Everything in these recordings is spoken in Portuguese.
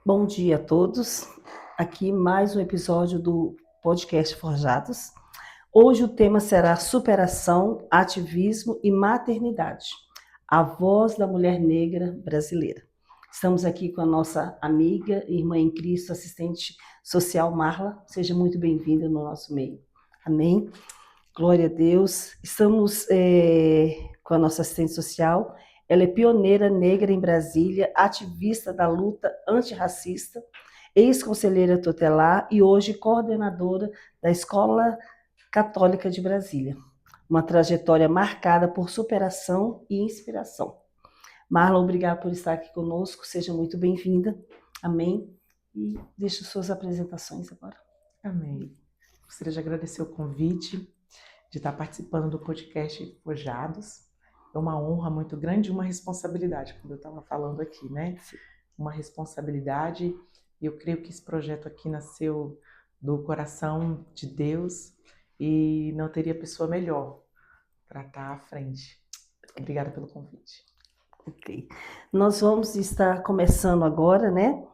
Bom dia a todos. Aqui mais um episódio do podcast Forjados. Hoje o tema será superação, ativismo e maternidade. A voz da mulher negra brasileira. Estamos aqui com a nossa amiga, irmã em Cristo, assistente social Marla. Seja muito bem-vinda no nosso meio. Amém. Glória a Deus. Estamos com a nossa assistente social. Ela é pioneira negra em Brasília, ativista da luta antirracista, ex-conselheira tutelar e hoje coordenadora da Escola Católica de Brasília. Uma trajetória marcada por superação e inspiração. Marla, obrigada por estar aqui conosco. Seja muito bem-vinda. Amém. E deixe suas apresentações agora. Amém. Gostaria de agradecer o convite de estar participando do podcast Forjados. É uma honra muito grande e uma responsabilidade, como eu estava falando aqui, né? Uma responsabilidade, e eu creio que esse projeto aqui nasceu do coração de Deus e não teria pessoa melhor para estar à frente. Obrigada pelo convite. Ok. Nós vamos estar começando agora, né?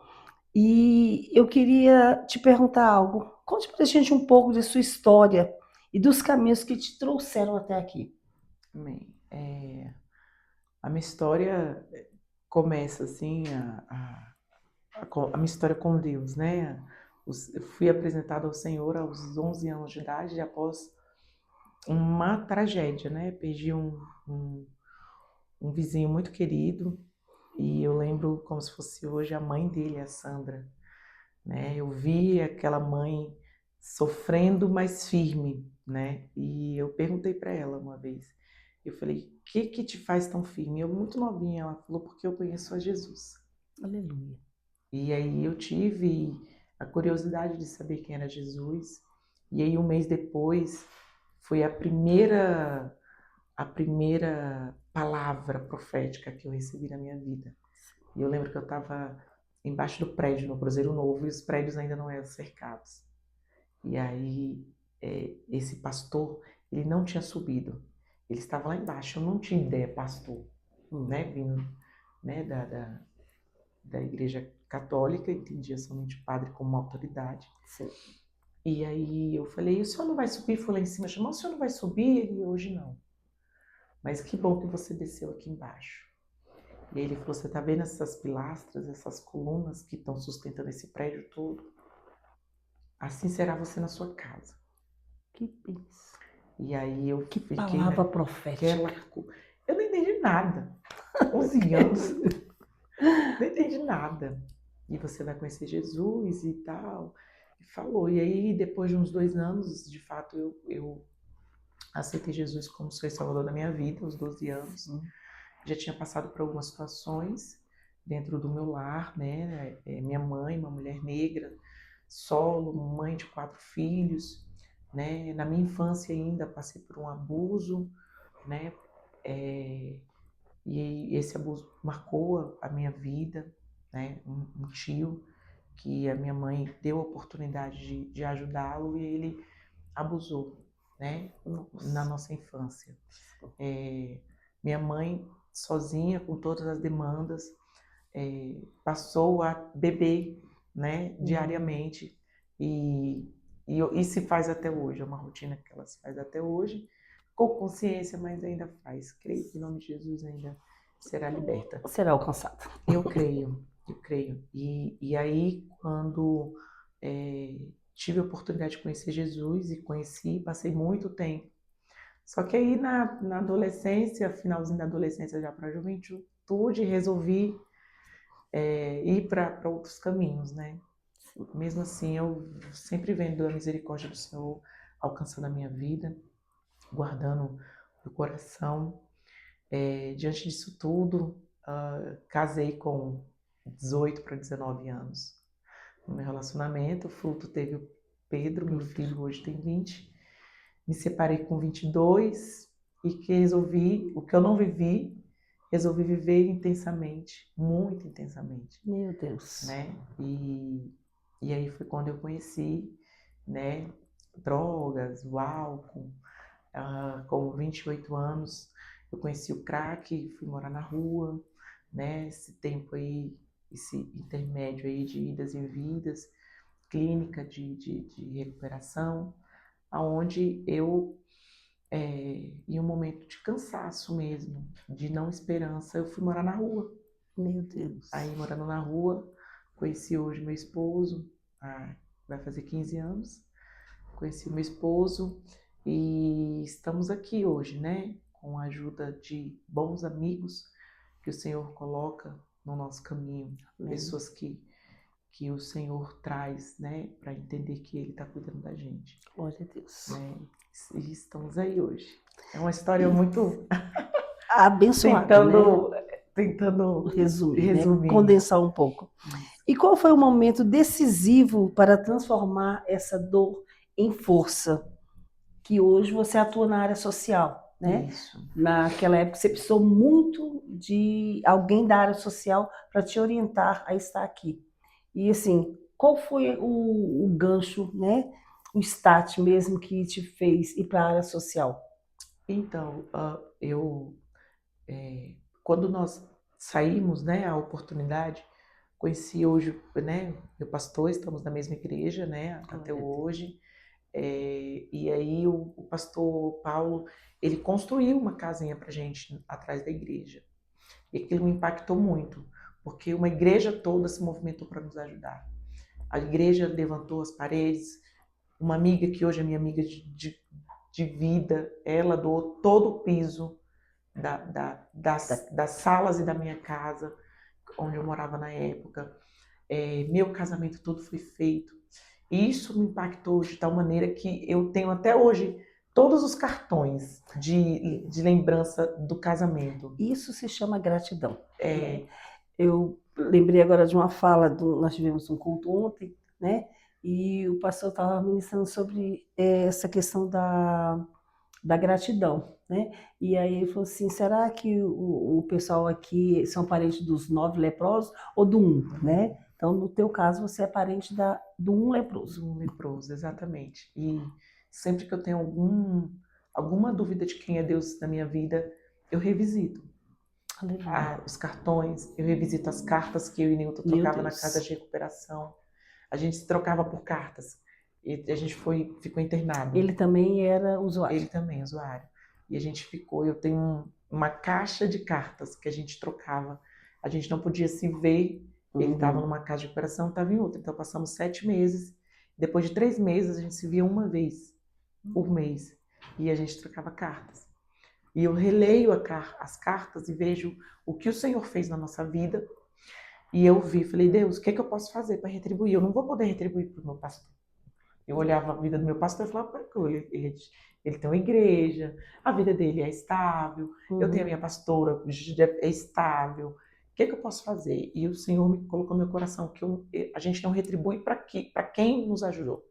E eu queria te perguntar algo. Conte para a gente um pouco de sua história e dos caminhos que te trouxeram até aqui. Amém. A minha história começa assim, a minha história com Deus, né? Eu fui apresentada ao Senhor aos 11 anos de idade, após uma tragédia, né? Perdi um vizinho muito querido, e eu lembro como se fosse hoje a mãe dele, a Sandra, né? Eu vi aquela mãe sofrendo, mas firme, né? E eu perguntei para ela uma vez, eu falei, o que que te faz tão firme? Eu muito novinha, ela falou, porque eu conheço a Jesus. Aleluia. E aí eu tive a curiosidade de saber quem era Jesus. E aí um mês depois foi a primeira palavra profética que eu recebi na minha vida. E eu lembro que eu estava embaixo do prédio, no Cruzeiro Novo, e os prédios ainda não eram cercados. E aí esse pastor, ele não tinha subido. Ele estava lá embaixo, eu não tinha ideia, pastor, né, vindo, né, da igreja católica, entendia somente o padre como uma autoridade. Sim. E aí eu falei, o senhor não vai subir? Foi lá em cima, chamou, o senhor não vai subir? E hoje não. Mas que bom que você desceu aqui embaixo. E aí ele falou, você tá vendo essas pilastras, essas colunas que estão sustentando esse prédio todo? Assim será você na sua casa. Que bênção. E aí eu Que fiquei palavra naquela... profética. Eu não entendi nada. 11 anos, não entendi nada. E você vai conhecer Jesus e tal. E falou. E aí, depois de uns 2 anos, de fato, eu aceitei Jesus como Senhor e Salvador da minha vida, aos 12 anos. Já tinha passado por algumas situações dentro do meu lar, né? Minha mãe, uma mulher negra, solo, mãe de 4 filhos, né? Na minha infância ainda passei por um abuso, né? E esse abuso marcou a minha vida, né? Um tio que a minha mãe deu a oportunidade de ajudá-lo e ele abusou, né? Na nossa infância. Minha mãe, sozinha, com todas as demandas, passou a beber, né? Diariamente e se faz até hoje, é uma rotina que ela se faz até hoje, com consciência, mas ainda faz. Creio que em nome de Jesus ainda será liberta. Será alcançado. Eu creio, eu creio. E aí, quando tive a oportunidade de conhecer Jesus e conheci, passei muito tempo. Só que aí na adolescência, finalzinho da adolescência já para a juventude, resolvi ir para outros caminhos, né? Mesmo assim, eu sempre vendo a misericórdia do Senhor alcançando a minha vida, guardando o coração. Diante disso tudo, casei com 18 para 19 anos. No meu relacionamento, o fruto teve o Pedro, meu filho hoje tem 20. Me separei com 22 e que resolvi, o que eu não vivi, resolvi viver intensamente, muito intensamente. Meu Deus. Né? E aí foi quando eu conheci, né, drogas, o álcool. Com 28 anos, eu conheci o crack, fui morar na rua, né? Esse tempo aí esse intermédio aí de idas e vindas, clínica de recuperação, aonde eu, em um momento de cansaço mesmo, de não esperança, eu fui morar na rua. Meu Deus. Aí, morando na rua, conheci hoje meu esposo, vai fazer 15 anos, conheci meu esposo e estamos aqui hoje, né? Com a ajuda de bons amigos que o Senhor coloca no nosso caminho, pessoas que o Senhor traz, né? Para entender que Ele está cuidando da gente. Glória a Deus. Né? E estamos aí hoje. É uma história muito abençoada, né? tentando Resumir, né? resumir. Condensar um pouco. Isso. E qual foi o momento decisivo para transformar essa dor em força? Que hoje você atua na área social, né? Isso. Naquela época você precisou muito de alguém da área social para te orientar a estar aqui. E assim, qual foi o gancho, né? O start mesmo que te fez ir para a área social? Então, quando nós saímos, né, a oportunidade, conheci hoje, né, meu pastor, estamos na mesma igreja, né, até hoje. E aí o pastor Paulo, ele construiu uma casinha pra gente atrás da igreja. E aquilo me impactou muito, porque uma igreja toda se movimentou para nos ajudar. A igreja levantou as paredes, uma amiga que hoje é minha amiga de vida, ela doou todo o piso das salas e da minha casa, onde eu morava na época. Meu casamento todo foi feito. E isso me impactou de tal maneira que eu tenho até hoje todos os cartões de lembrança do casamento. Isso se chama gratidão. Né? Eu lembrei agora de uma fala, nós tivemos um culto ontem, né? E o pastor estava ministrando sobre essa questão da gratidão, né? E aí ele falou assim, será que o pessoal aqui são parentes dos 9 leprosos ou do 1, né? Então, no teu caso, você é parente do 1 leproso. Do 1 leproso, exatamente. E sempre que eu tenho alguma dúvida de quem é Deus na minha vida, eu revisito. Os cartões, eu revisito as cartas que eu e Nilton trocava na casa de recuperação. A gente se trocava por cartas. E a gente ficou internado. Ele também era usuário? Ele também, usuário. E a gente ficou, eu tenho uma caixa de cartas que a gente trocava. A gente não podia se ver. Ele estava numa casa de recuperação, estava em outra. Então passamos 7 meses. Depois de 3 meses, a gente se via uma vez por mês. E a gente trocava cartas. E eu releio as cartas e vejo o que o Senhor fez na nossa vida. E eu falei, Deus, o que é que eu posso fazer para retribuir? Eu não vou poder retribuir para o meu pastor. Eu olhava a vida do meu pastor e falava, ele tem uma igreja, a vida dele é estável, eu tenho a minha pastora, é estável. O que é que eu posso fazer? E o Senhor me colocou no meu coração que a gente não retribui para quem nos ajudou.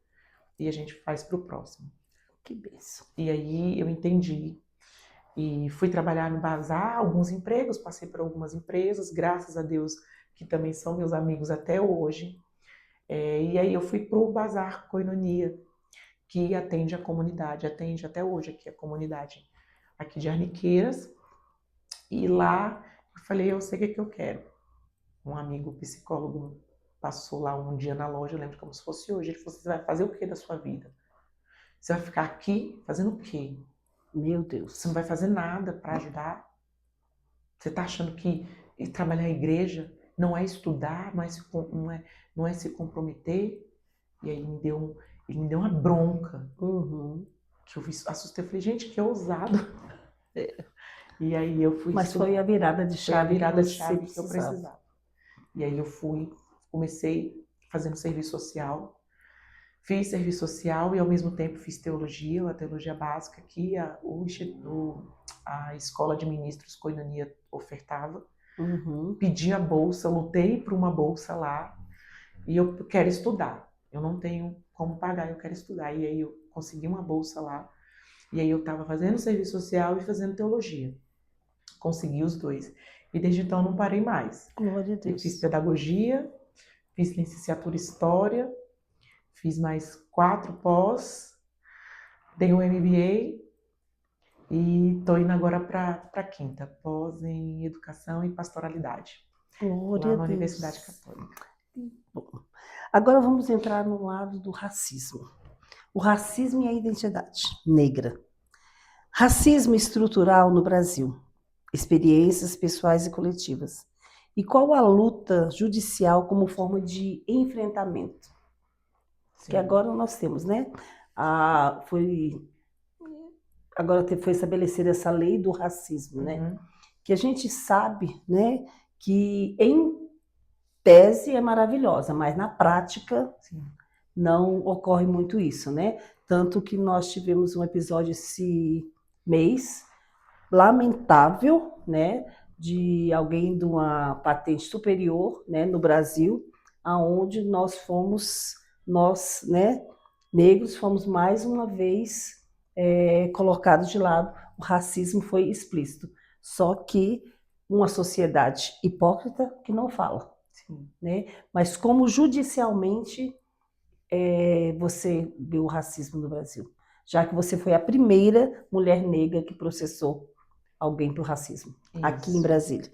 E a gente faz para o próximo. Que bênção. E aí eu entendi. E fui trabalhar no bazar, alguns empregos, passei por algumas empresas, graças a Deus, que também são meus amigos até hoje. E aí eu fui para o Bazar Koinonia, que atende a comunidade, atende até hoje aqui a comunidade aqui de Arniqueiras. E lá eu falei, eu sei o que eu quero. Um amigo psicólogo passou lá um dia na loja, eu lembro como se fosse hoje. Ele falou, você vai fazer o que da sua vida? Você vai ficar aqui fazendo o quê? Meu Deus. Você não vai fazer nada para ajudar? Você está achando que trabalhar na igreja não é estudar, não é se comprometer? E aí ele me deu uma bronca. Que eu assustei, eu falei, gente, que ousado. E aí eu fui Mas foi a virada de chave, que eu precisava. precisava. E aí eu comecei fazendo serviço social. Fiz serviço social e ao mesmo tempo fiz teologia, a teologia básica que a Escola de Ministros Koinonia ofertava. Pedi a bolsa, lutei por uma bolsa lá e eu quero estudar. Eu não tenho como pagar, eu quero estudar. E aí eu consegui uma bolsa lá. E aí eu estava fazendo serviço social e fazendo teologia. Consegui os dois. E desde então eu não parei mais. Glória a Deus. Eu fiz pedagogia, fiz licenciatura em História, fiz mais 4 pós, dei um MBA e estou indo agora para a 5ª, pós em Educação e Pastoralidade. Glória lá a na Universidade Deus. Católica. Bom, agora vamos entrar no lado do racismo. O racismo e a identidade negra. Racismo estrutural no Brasil. Experiências pessoais e coletivas. E qual a luta judicial como forma de enfrentamento? Que Sim. agora nós temos, né? Agora foi estabelecida essa lei do racismo, né? Uhum. Que a gente sabe, né, que em tese é maravilhosa, mas na prática Sim. não ocorre muito isso, né? Tanto que nós tivemos um episódio esse mês lamentável, né, de alguém de uma patente superior, né, no Brasil, aonde nós, né, negros, fomos mais uma vez colocados de lado. O racismo foi explícito. Só que uma sociedade hipócrita que não fala, Sim. né? Mas como judicialmente você vê o racismo no Brasil? Já que você foi a primeira mulher negra que processou alguém por racismo, aqui em Isso. Brasília.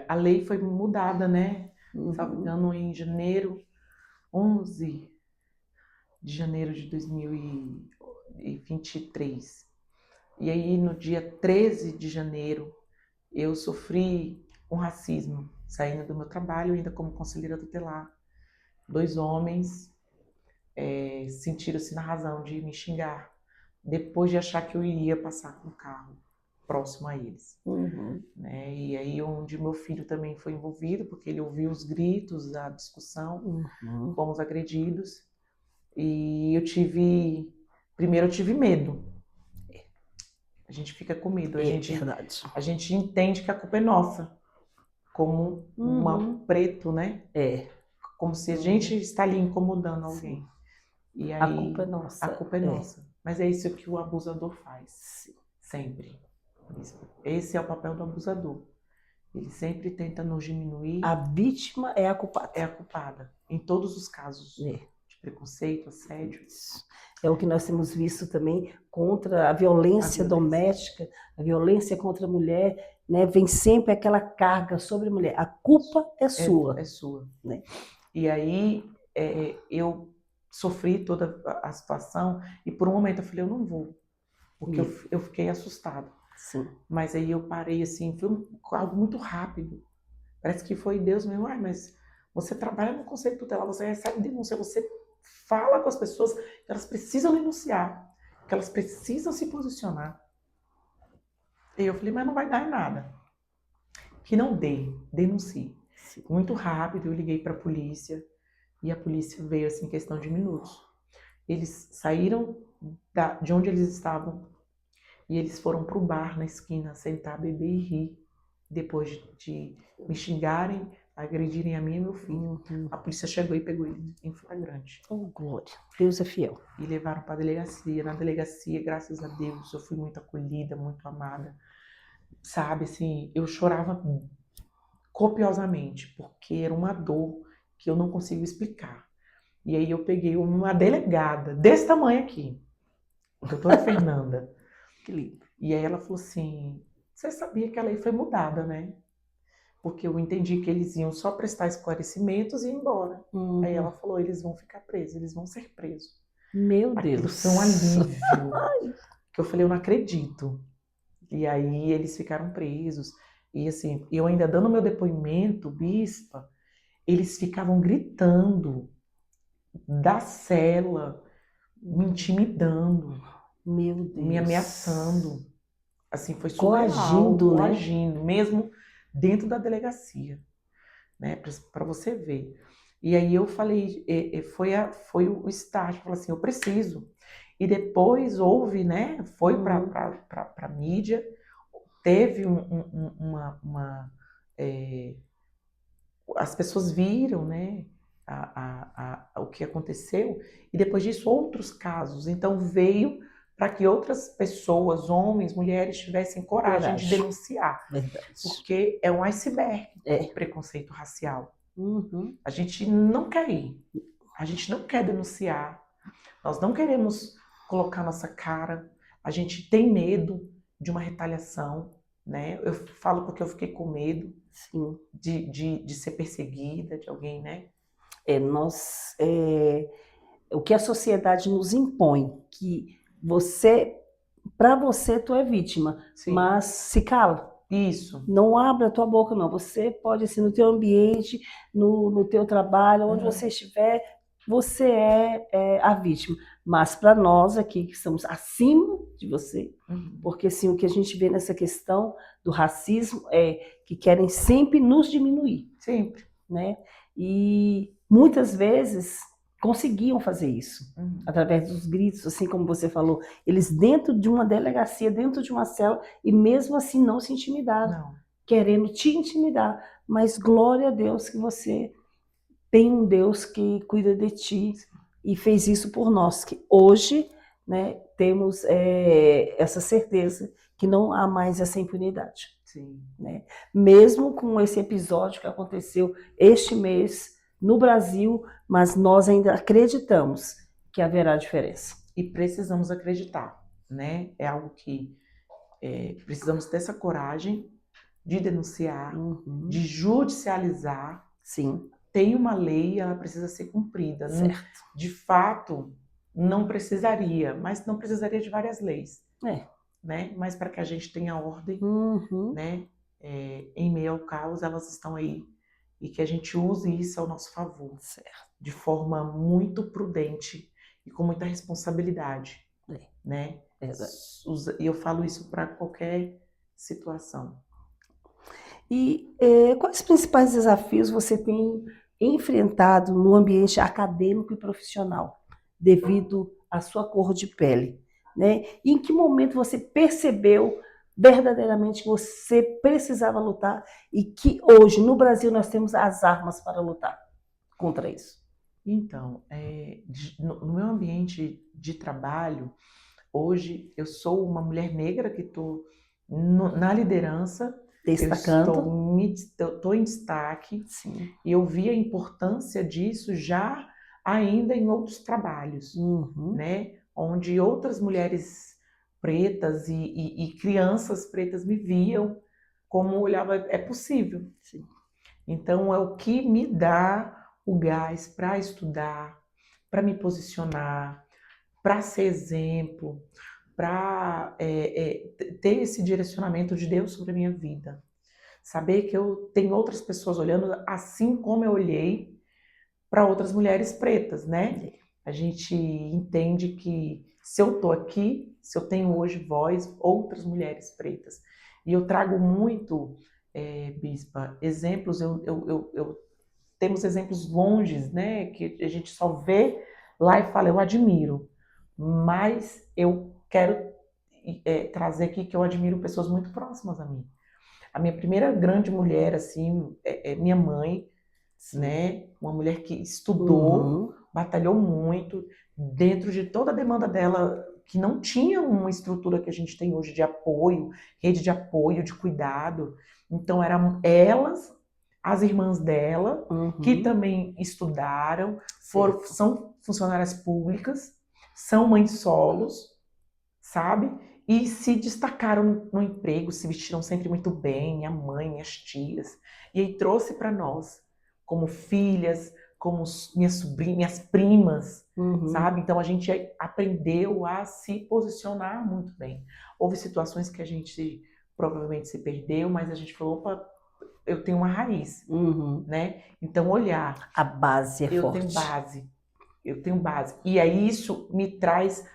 A lei foi mudada, né? Se não me Uhum. engano, em janeiro, 11 de janeiro de 2023. E aí, no dia 13 de janeiro, eu sofri um racismo, saindo do meu trabalho, ainda como conselheira tutelar. 2 homens sentiram-se na razão de me xingar, depois de achar que eu iria passar com o carro próximo a eles. Uhum. Né? E aí onde meu filho também foi envolvido, porque ele ouviu os gritos, a discussão, Uhum. fomos agredidos. E primeiro eu tive medo. A gente fica com medo, É verdade. a gente entende que a culpa é nossa, como Uhum. preto, né? É. Como se a gente está ali incomodando alguém. Sim. E A culpa é aí nossa. a culpa é nossa. Mas é isso que o abusador faz, Sim. sempre. Esse é o papel do abusador. Ele sempre tenta nos diminuir. A vítima é a culpada. É a culpada, em todos os casos É. de preconceito, assédio. Isso. É o que nós temos visto também contra a violência doméstica, a violência contra a mulher, né? Vem sempre aquela carga sobre a mulher. A culpa é sua. É sua. Né? E aí eu sofri toda a situação e por um momento eu falei, eu não vou, porque eu fiquei assustada. Sim. Mas aí eu parei assim, foi algo muito rápido. Parece que foi Deus mesmo. Mas você trabalha no conselho tutelar, você recebe denúncia, você fala com as pessoas que elas precisam denunciar, que elas precisam se posicionar. E eu falei, mas não vai dar em nada. Que não dê, denuncie. Sim. Muito rápido eu liguei para a polícia e a polícia veio assim em questão de minutos. Eles saíram de onde eles estavam e eles foram para o bar na esquina sentar, beber e rir. Depois de me xingarem, agredirem a mim e meu filho. Uhum. A polícia chegou e pegou ele em flagrante. Oh, glória. Deus é fiel. E levaram para a delegacia. Na delegacia, graças a Deus, eu fui muito acolhida, muito amada. Sabe, assim, eu chorava copiosamente, porque era uma dor que eu não consigo explicar. E aí eu peguei uma delegada desse tamanho aqui, doutora Fernanda. Que lindo. E aí ela falou assim, você sabia que a lei foi mudada, né? Porque eu entendi que eles iam só prestar esclarecimentos e ir embora. Uhum. Aí ela falou, eles vão ficar presos, eles vão ser presos. Meu Aquilo Deus. foi um alívio. Que eu falei, eu não acredito. E aí eles ficaram presos. E assim, eu ainda dando meu depoimento, bispa, eles ficavam gritando da cela, me intimidando, Meu Deus. me ameaçando. Assim, foi surreal, Coagindo, né? coagindo, mesmo dentro da delegacia, né? Para você ver. E aí eu falei, foi o start, falei assim, eu preciso. E depois houve, né? Foi para a mídia, teve as pessoas viram, né? O que aconteceu, e depois disso outros casos. Então veio para que outras pessoas, homens, mulheres, tivessem coragem de denunciar. Verdade. Porque é um iceberg o preconceito racial. A gente não quer ir, a gente não quer denunciar, nós não queremos colocar nossa cara, a gente tem medo de uma retaliação, né? Eu falo porque eu fiquei com medo. Sim. de ser perseguida, de alguém, né? O que a sociedade nos impõe, que para você, tu é vítima, Sim. mas se cala. Isso. Não abra a tua boca, não. Você pode, assim, no teu ambiente, no teu trabalho, onde você estiver, você é a vítima. Mas para nós aqui, que estamos acima de você, porque assim, o que a gente vê nessa questão do racismo é que querem sempre nos diminuir. Sempre. Né? E muitas vezes conseguiam fazer isso, através dos gritos, assim como você falou, eles dentro de uma delegacia, dentro de uma cela, e mesmo assim não se intimidaram, querendo te intimidar, mas glória a Deus que você tem um Deus que cuida de ti e fez isso por nós, que hoje, né, temos essa certeza que não há mais essa impunidade. Sim. Né? Mesmo com esse episódio que aconteceu este mês no Brasil, mas nós ainda acreditamos que haverá diferença. E precisamos acreditar, né? É algo que precisamos ter essa coragem de denunciar, de judicializar. Sim. Tem uma lei, ela precisa ser cumprida. Certo. De fato, não precisaria, mas não precisaria de várias leis. Né? Mas para que a gente tenha ordem, né? Em meio ao caos, elas estão aí. E que a gente use isso ao nosso favor. Certo. De forma muito prudente e com muita responsabilidade. Né? E eu falo isso para qualquer situação. E quais os principais desafios você tem enfrentado no ambiente acadêmico e profissional, devido à sua cor de pele? Né? E em que momento você percebeu verdadeiramente que você precisava lutar e que hoje, no Brasil, nós temos as armas para lutar contra isso? Então, no meu ambiente de trabalho, hoje eu sou uma mulher negra que estou na liderança, destacando. Estou em destaque. Sim. E eu vi a importância disso já ainda em outros trabalhos, né? Onde outras mulheres pretas e crianças pretas me viam como olhava, é possível. Sim. Então é o que me dá o gás para estudar, para me posicionar, para ser exemplo, para ter esse direcionamento de Deus sobre a minha vida. Saber que eu tenho outras pessoas olhando assim como eu olhei para outras mulheres pretas, né? A gente entende que se eu tô aqui, se eu tenho hoje voz, outras mulheres pretas. E eu trago muito, Bispa, exemplos, temos exemplos longes, né? Que a gente só vê lá e fala, eu admiro. Mas eu quero trazer aqui que eu admiro pessoas muito próximas a mim. A minha primeira grande mulher, assim, é minha mãe, né? Uma mulher que estudou, batalhou muito, dentro de toda a demanda dela, que não tinha uma estrutura que a gente tem hoje de apoio, rede de apoio, de cuidado. Então, eram elas, as irmãs dela, que também estudaram, são funcionárias públicas, são mães solos, sabe? E se destacaram no emprego, se vestiram sempre muito bem, minha mãe, minhas tias. E aí trouxe para nós, como filhas, como minhas sobrinhas, minhas primas, sabe? Então a gente aprendeu a se posicionar muito bem. Houve situações que a gente provavelmente se perdeu, mas a gente falou, opa, eu tenho uma raiz, né? Então olhar. A base é forte. Eu tenho base. E aí isso me traz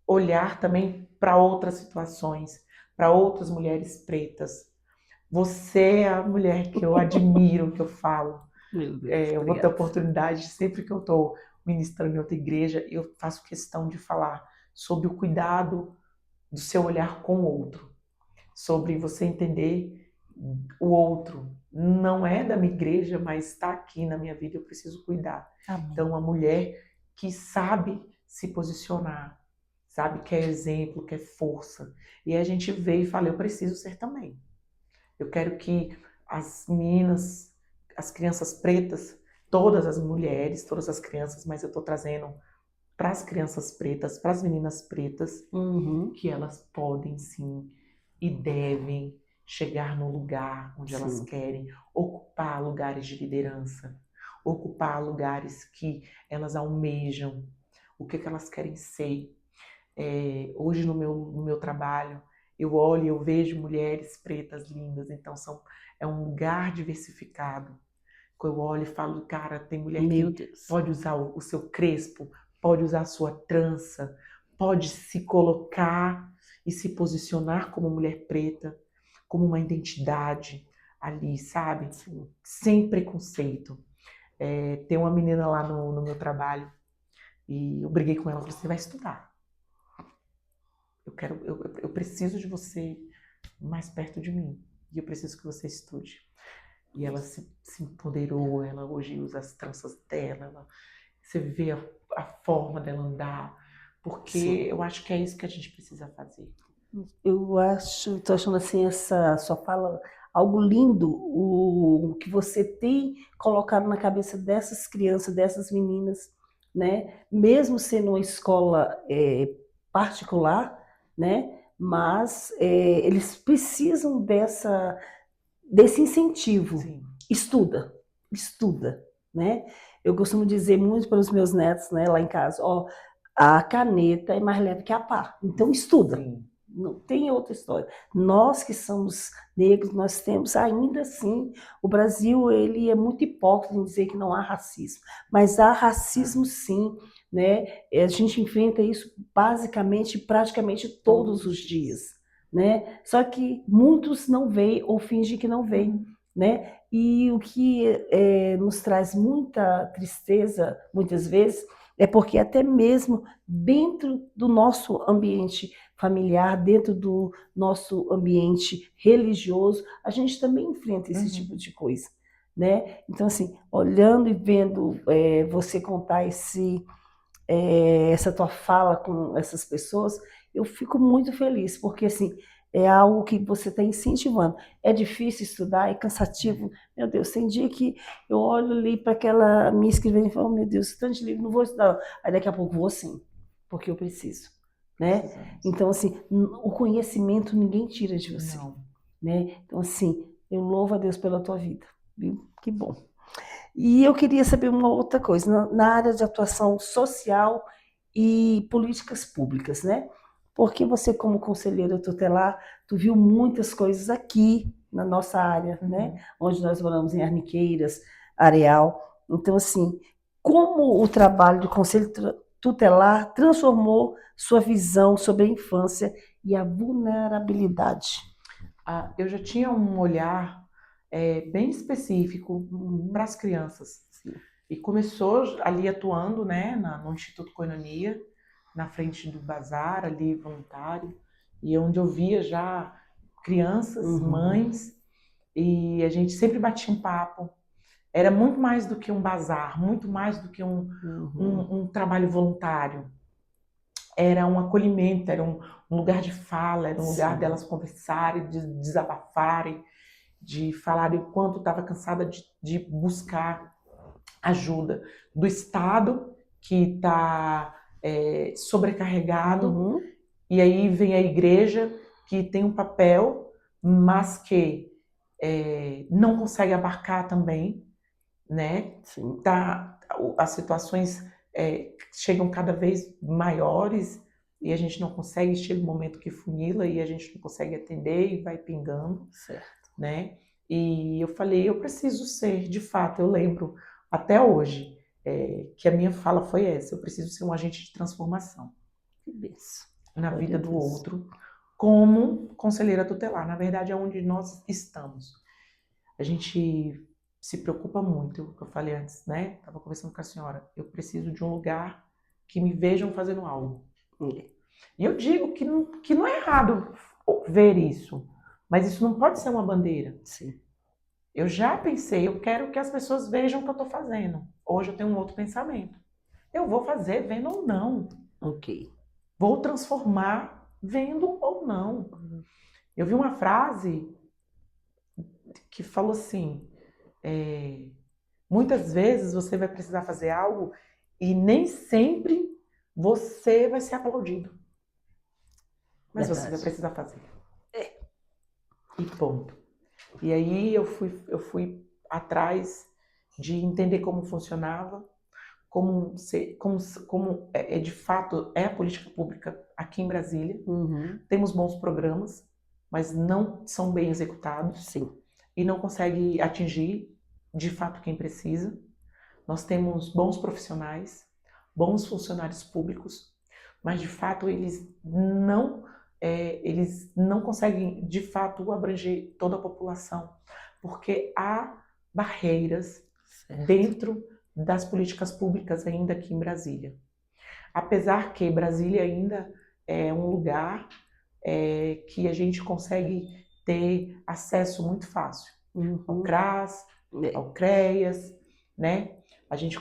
olhar também para outras situações, para outras mulheres pretas. Você é a mulher que eu admiro, que eu falo. Meu Deus, eu vou ter oportunidade, sempre que eu estou ministrando em outra igreja, eu faço questão de falar sobre o cuidado do seu olhar com o outro, sobre você entender o outro. Não é da minha igreja, mas está aqui na minha vida, eu preciso cuidar. Amém. Então, uma mulher que sabe se posicionar, sabe, que é exemplo, que é força. E a gente veio e fala, eu preciso ser também. Eu quero que as meninas, as crianças pretas, todas as mulheres, todas as crianças, mas eu estou trazendo para as crianças pretas, para as meninas pretas, que elas podem sim e devem chegar no lugar onde elas Sim. querem, ocupar lugares de liderança, ocupar lugares que elas almejam, o que elas querem ser. Hoje no meu trabalho, eu olho e eu vejo mulheres pretas lindas, então é um lugar diversificado. Quando eu olho e falo, cara, tem mulher Meu que Deus. pode usar o seu crespo, pode usar a sua trança, pode se colocar e se posicionar como mulher preta, como uma identidade ali, sabe? Sim. Sem preconceito. Tem uma menina lá no meu trabalho e eu briguei com ela, falei, você vai estudar. Eu preciso de você mais perto de mim e eu preciso que você estude. E ela se empoderou, ela hoje usa as tranças dela, você vê a forma dela andar, porque Sim. eu acho que é isso que a gente precisa fazer. Eu acho, tô achando assim essa sua fala algo lindo, o que você tem colocado na cabeça dessas crianças, dessas meninas, né? Mesmo sendo uma escola particular, né? Mas eles precisam desse incentivo. Sim. Estuda, estuda, né? Eu costumo dizer muito para os meus netos, né, lá em casa, ó, a caneta é mais leve que a pá, então estuda. Sim. Não tem outra história. Nós que somos negros, nós temos ainda assim, o Brasil ele é muito hipócrita em dizer que não há racismo, mas há racismo sim, né? A gente enfrenta isso basicamente, praticamente todos os dias, né? Só que muitos não veem ou fingem que não veem, né? E o que nos traz muita tristeza, muitas vezes, é porque até mesmo dentro do nosso ambiente familiar, dentro do nosso ambiente religioso, a gente também enfrenta esse tipo de coisa, né? Então, assim, olhando e vendo você contar essa tua fala com essas pessoas, eu fico muito feliz, porque, assim, é algo que você está incentivando. É difícil estudar, é cansativo. Meu Deus, tem dia que eu olho ali para aquela minha escrevendo e falo, oh, meu Deus, tanto de livro, não vou estudar. Aí daqui a pouco vou sim, porque eu preciso, né? Precisamos. Então, assim, o conhecimento ninguém tira de você, Não. né? Então, assim, eu louvo a Deus pela tua vida, viu? Que bom. E eu queria saber uma outra coisa, na área de atuação social e políticas públicas, né? Porque você, como conselheira tutelar, tu viu muitas coisas aqui na nossa área, né? Onde nós moramos em Arniqueiras, Areal. Então, assim, como o trabalho do conselho tutelar transformou sua visão sobre a infância e a vulnerabilidade? Eu já tinha um olhar bem específico para as crianças. Sim. E começou ali atuando, né, no Instituto Coinonia, na frente do bazar, ali voluntário, e onde eu via já crianças, mães, e a gente sempre batia um papo. Era muito mais do que um bazar, muito mais do que um trabalho voluntário. Era um acolhimento, era um lugar de fala, era um lugar Sim. delas conversarem, de desabafarem, de falarem o quanto estava cansada de buscar ajuda do Estado, que está sobrecarregado, e aí vem a igreja, que tem um papel, mas que não consegue abarcar também, né? Sim. As situações chegam cada vez maiores e a gente não consegue, chega um momento que funila e a gente não consegue atender e vai pingando, Certo. né? E eu falei, eu preciso ser, de fato, eu lembro até hoje que a minha fala foi essa, eu preciso ser um agente de transformação Que benção. na Glória vida a do Deus. outro, como conselheira tutelar. Na verdade, é onde nós estamos. A gente se preocupa muito, o que eu falei antes, né? Estava conversando com a senhora. Eu preciso de um lugar que me vejam fazendo algo. E eu digo que não é errado ver isso, mas isso não pode ser uma bandeira. Sim. Eu já pensei, eu quero que as pessoas vejam o que eu estou fazendo. Hoje eu tenho um outro pensamento. Eu vou fazer vendo ou não. Ok. Vou transformar vendo ou não. Eu vi uma frase que falou assim: muitas vezes você vai precisar fazer algo e nem sempre você vai ser aplaudido. Mas você vai Verdade. precisar fazer. e ponto. E aí eu fui atrás de entender como funcionava, como de fato é a política pública aqui em Brasília. Uhum. Temos bons programas, mas não são bem executados. Sim. E não consegue atingir de fato quem precisa. Nós temos bons profissionais, bons funcionários públicos, mas de fato eles não conseguem de fato abranger toda a população, porque há barreiras dentro das políticas públicas ainda aqui em Brasília. Apesar que Brasília ainda é um lugar que a gente consegue ter acesso muito fácil ao CRAS, ao CREAS, né? A gente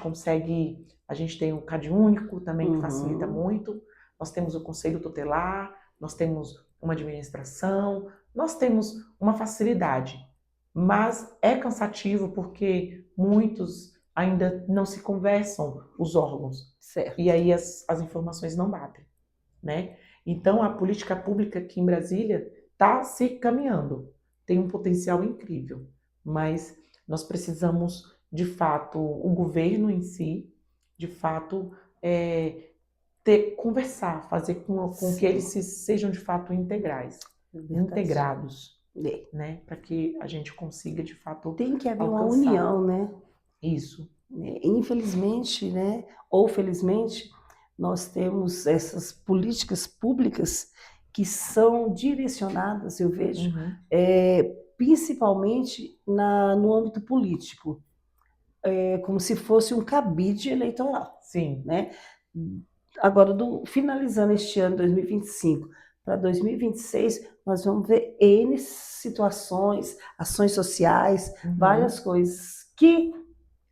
tem o CAD único também que facilita muito. Nós temos o Conselho Tutelar, nós temos uma administração, nós temos uma facilidade. Mas é cansativo porque muitos ainda não se conversam os órgãos. Certo. E aí as informações não batem, né? Então a política pública aqui em Brasília está se caminhando, tem um potencial incrível, mas nós precisamos, de fato, o governo em si, de fato, conversar, fazer com que eles sejam de fato integrados, né? Para que a gente consiga de fato tem que haver alcançar uma união, né? Isso. Infelizmente, né? Ou felizmente, nós temos essas políticas públicas que são direcionadas, eu vejo, principalmente no âmbito político, como se fosse um cabide eleitoral. Sim. Né? Agora, finalizando este ano, 2025, para 2026, nós vamos ver N situações, ações sociais, várias coisas que,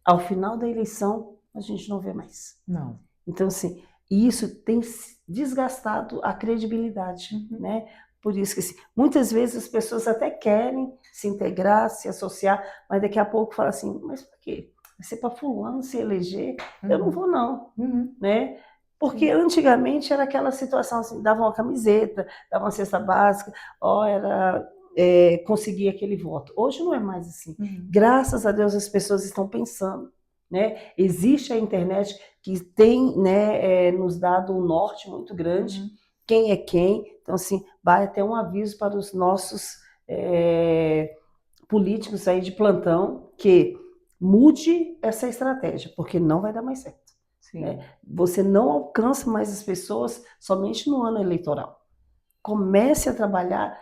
ao final da eleição, a gente não vê mais. Não. Então, assim, isso tem desgastado a credibilidade, né? Por isso que, assim, muitas vezes as pessoas até querem se integrar, se associar, mas daqui a pouco fala assim, mas por quê? Vai ser para fulano se eleger? Eu não vou não, né? Porque antigamente era aquela situação assim, dava uma camiseta, dava uma cesta básica, conseguia aquele voto. Hoje não é mais assim. Graças a Deus as pessoas estão pensando, né? Existe a internet que tem, né, nos dado um norte muito grande, quem é quem. Então, assim, vai até um aviso para os nossos políticos aí de plantão, que mude essa estratégia, porque não vai dar mais certo. Né? Você não alcança mais as pessoas somente no ano eleitoral. Comece a trabalhar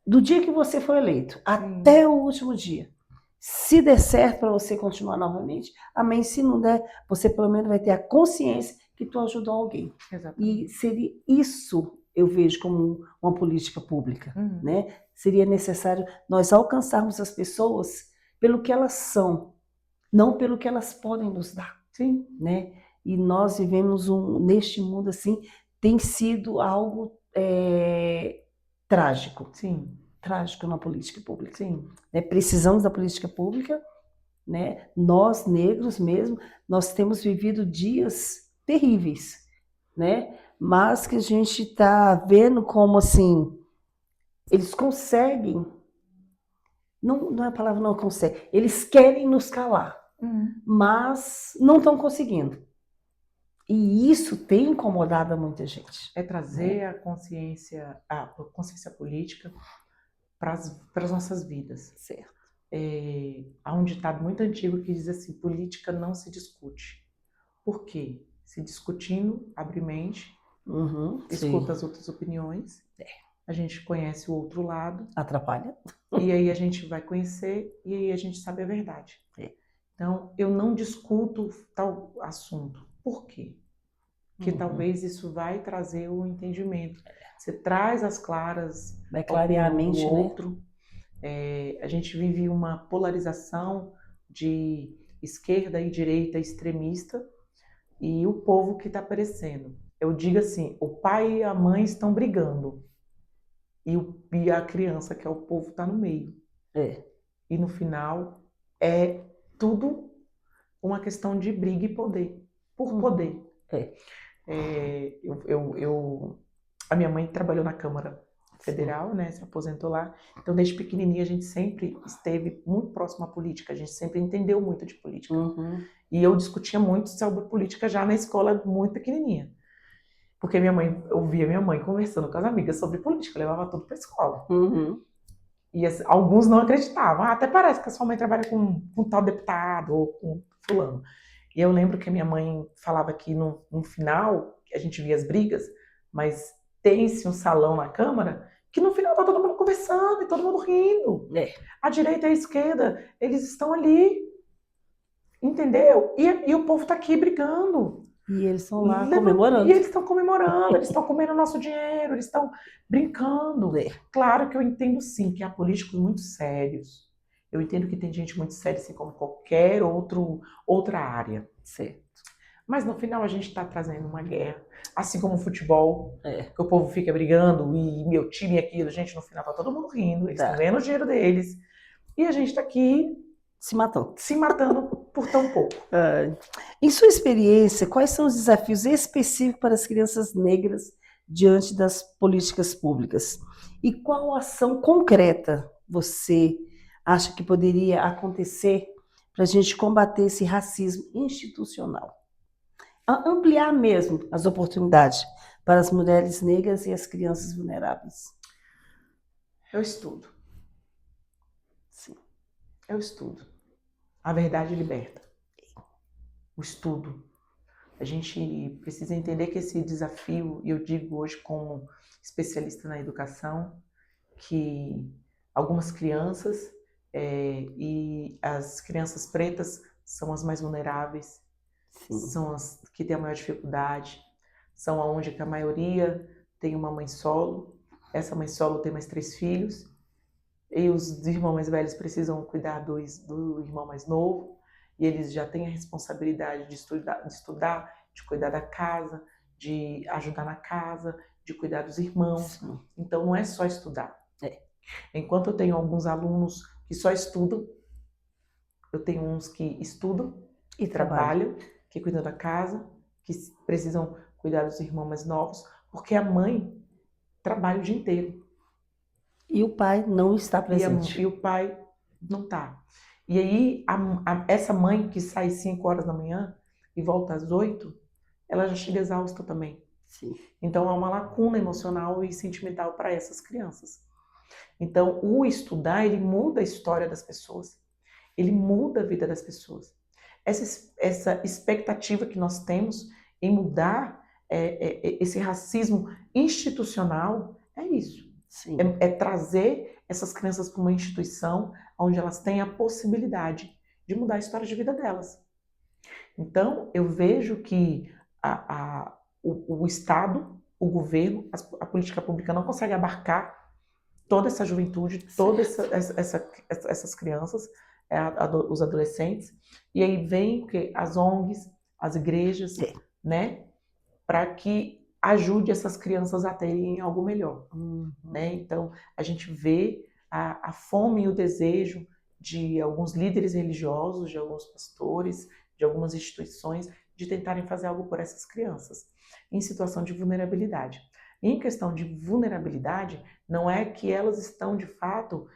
do dia que você foi eleito até o último dia. Se der certo para você continuar novamente, amém. Se não der, você pelo menos vai ter a consciência que tu ajudou alguém. Exatamente. E seria isso, eu vejo como uma política pública. Né? Seria necessário nós alcançarmos as pessoas pelo que elas são, não pelo que elas podem nos dar. Sim. Né? E nós vivemos neste mundo assim, tem sido algo trágico. Sim. Trágico na política pública. Sim. Né? Precisamos da política pública, né? Nós, negros mesmo, nós temos vivido dias terríveis, né? Mas que a gente está vendo como, assim, eles conseguem, não é a palavra não consegue, eles querem nos calar, mas não estão conseguindo. E isso tem incomodado muita gente. É trazer a consciência política para as nossas vidas. Certo. Há um ditado muito antigo que diz assim, política não se discute. Por quê? Se discutindo, abre mente, escuta as outras opiniões, a gente conhece o outro lado. Atrapalha. E aí a gente vai conhecer e aí a gente sabe a verdade. Então, eu não discuto tal assunto. Por quê? Porque talvez isso vai trazer o entendimento. Você traz as claras, vai clarear a mente, do outro. A gente vive uma polarização de esquerda e direita extremista e o povo que está aparecendo. Eu digo assim, o pai e a mãe estão brigando e a criança, que é o povo, está no meio. E no final é tudo uma questão de briga e poder, por poder. A minha mãe trabalhou na Câmara federal, né? Se aposentou lá. Então, desde pequenininha, a gente sempre esteve muito próximo à política. A gente sempre entendeu muito de política. Uhum. E eu discutia muito sobre política já na escola, muito pequenininha. Porque eu ouvia minha mãe conversando com as amigas sobre política. Eu levava tudo para a escola. Uhum. E assim, alguns não acreditavam. Ah, até parece que a sua mãe trabalha com tal deputado ou com fulano. E eu lembro que a minha mãe falava que no final, a gente via as brigas, mas tem-se um salão na Câmara que no final tá todo mundo conversando e todo mundo rindo. É. A direita e a esquerda, eles estão ali, entendeu? E o povo tá aqui brigando. E eles estão lá E comemorando. eles estão comemorando, eles estão comendo nosso dinheiro, eles estão brincando. É. Claro que eu entendo sim que há políticos muito sérios. Eu entendo que tem gente muito séria, assim como qualquer outra área. Certo. Mas no final a gente está trazendo uma guerra. Assim como o futebol, É. que o povo fica brigando e meu time e aquilo. Gente, no final tá todo mundo rindo, eles estão ganhando o dinheiro deles. E a gente está aqui Se matou. se matando por tão pouco. Em sua experiência, quais são os desafios específicos para as crianças negras diante das políticas públicas? E qual ação concreta você acha que poderia acontecer para a gente combater esse racismo institucional? Ampliar mesmo as oportunidades para as mulheres negras e as crianças vulneráveis. Eu estudo. Sim. Eu estudo. A verdade liberta. O estudo. A gente precisa entender que esse desafio, e eu digo hoje como especialista na educação, que algumas crianças e as crianças pretas são as mais vulneráveis, Sim. são as que têm a maior dificuldade, são onde que a maioria tem uma mãe solo, essa mãe solo tem mais 3 filhos, e os irmãos mais velhos precisam cuidar do irmão mais novo, e eles já têm a responsabilidade de estudar, de cuidar da casa, de ajudar na casa, de cuidar dos irmãos. Sim. Então não é só estudar. Enquanto eu tenho alguns alunos que só estudam, eu tenho uns que estudam e trabalham, que cuidam da casa, que precisam cuidar dos irmãos mais novos, porque a mãe trabalha o dia inteiro. E o pai não está presente. E o pai não está. E aí, essa mãe que sai 5 horas da manhã e volta às 8, ela já chega exausta também. Sim. Então, há uma lacuna emocional e sentimental para essas crianças. Então, o estudar, ele muda a história das pessoas. Ele muda a vida das pessoas. Essa expectativa que nós temos em mudar esse racismo institucional, é isso. Sim. É trazer essas crianças para uma instituição onde elas têm a possibilidade de mudar a história de vida delas. Então, eu vejo que o Estado, o governo, a política pública não consegue abarcar toda essa juventude, todas essas crianças, os adolescentes, e aí vem as ONGs, as igrejas, né, para que ajude essas crianças a terem algo melhor, né? Então, a gente vê a fome e o desejo de alguns líderes religiosos, de alguns pastores, de algumas instituições, de tentarem fazer algo por essas crianças, em situação de vulnerabilidade. E em questão de vulnerabilidade, não é que elas estão, de fato,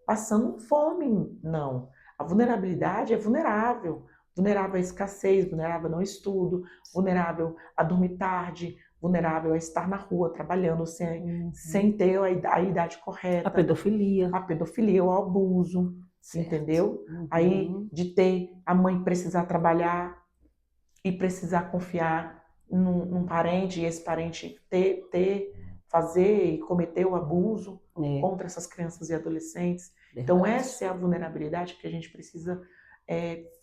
passando fome, não. A vulnerabilidade é vulnerável. Vulnerável à escassez, vulnerável ao estudo, vulnerável a dormir tarde, vulnerável a estar na rua trabalhando sem ter a idade correta. A pedofilia. A pedofilia, o abuso, certo. Entendeu? Aí de ter a mãe precisar trabalhar e precisar confiar num parente, e esse parente fazer e cometer o abuso contra essas crianças e adolescentes. Verdade. Então essa é a vulnerabilidade que a gente precisa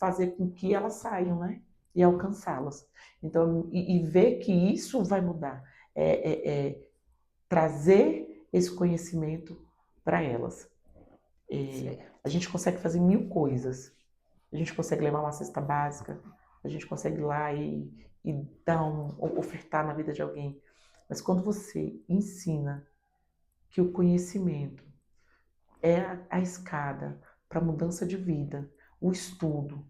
fazer com que elas saiam, né? E alcançá-las. Então, e ver que isso vai mudar. Trazer esse conhecimento para elas. A gente consegue fazer 1000 coisas. A gente consegue levar uma cesta básica, a gente consegue ir lá e ofertar na vida de alguém. Mas quando você ensina que o conhecimento é a escada para a mudança de vida, o estudo,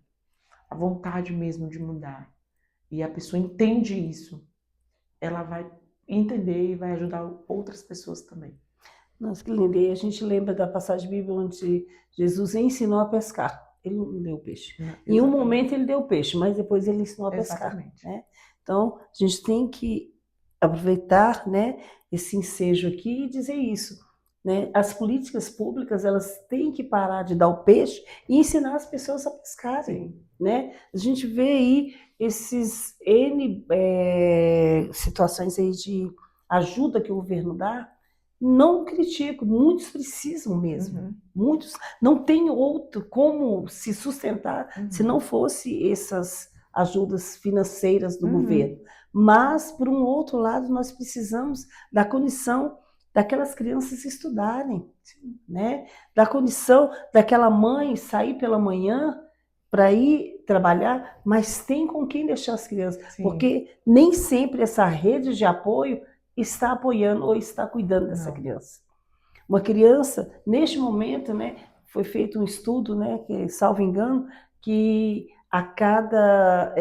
a vontade mesmo de mudar, e a pessoa entende isso, ela vai entender e vai ajudar outras pessoas também. Nossa, que lindo. E a gente lembra da passagem bíblica onde Jesus ensinou a pescar. Ele não deu peixe. Em um momento ele deu peixe, mas depois ele ensinou a pescar. Exatamente. Né? Então, a gente tem que aproveitar, né, esse ensejo aqui e dizer isso. Né? As políticas públicas, elas têm que parar de dar o peixe e ensinar as pessoas a pescarem. Né? A gente vê aí esses N situações aí de ajuda que o governo dá. Não critico, muitos precisam mesmo. Muitos não tem outro como se sustentar se não fosse essas ajudas financeiras do governo. Mas, por um outro lado, nós precisamos da condição daquelas crianças estudarem, né? Da condição daquela mãe sair pela manhã para ir trabalhar, mas tem com quem deixar as crianças. Sim. Porque nem sempre essa rede de apoio está apoiando ou está cuidando dessa criança. Uma criança, neste momento, né, foi feito um estudo, né, que, salvo engano, que a cada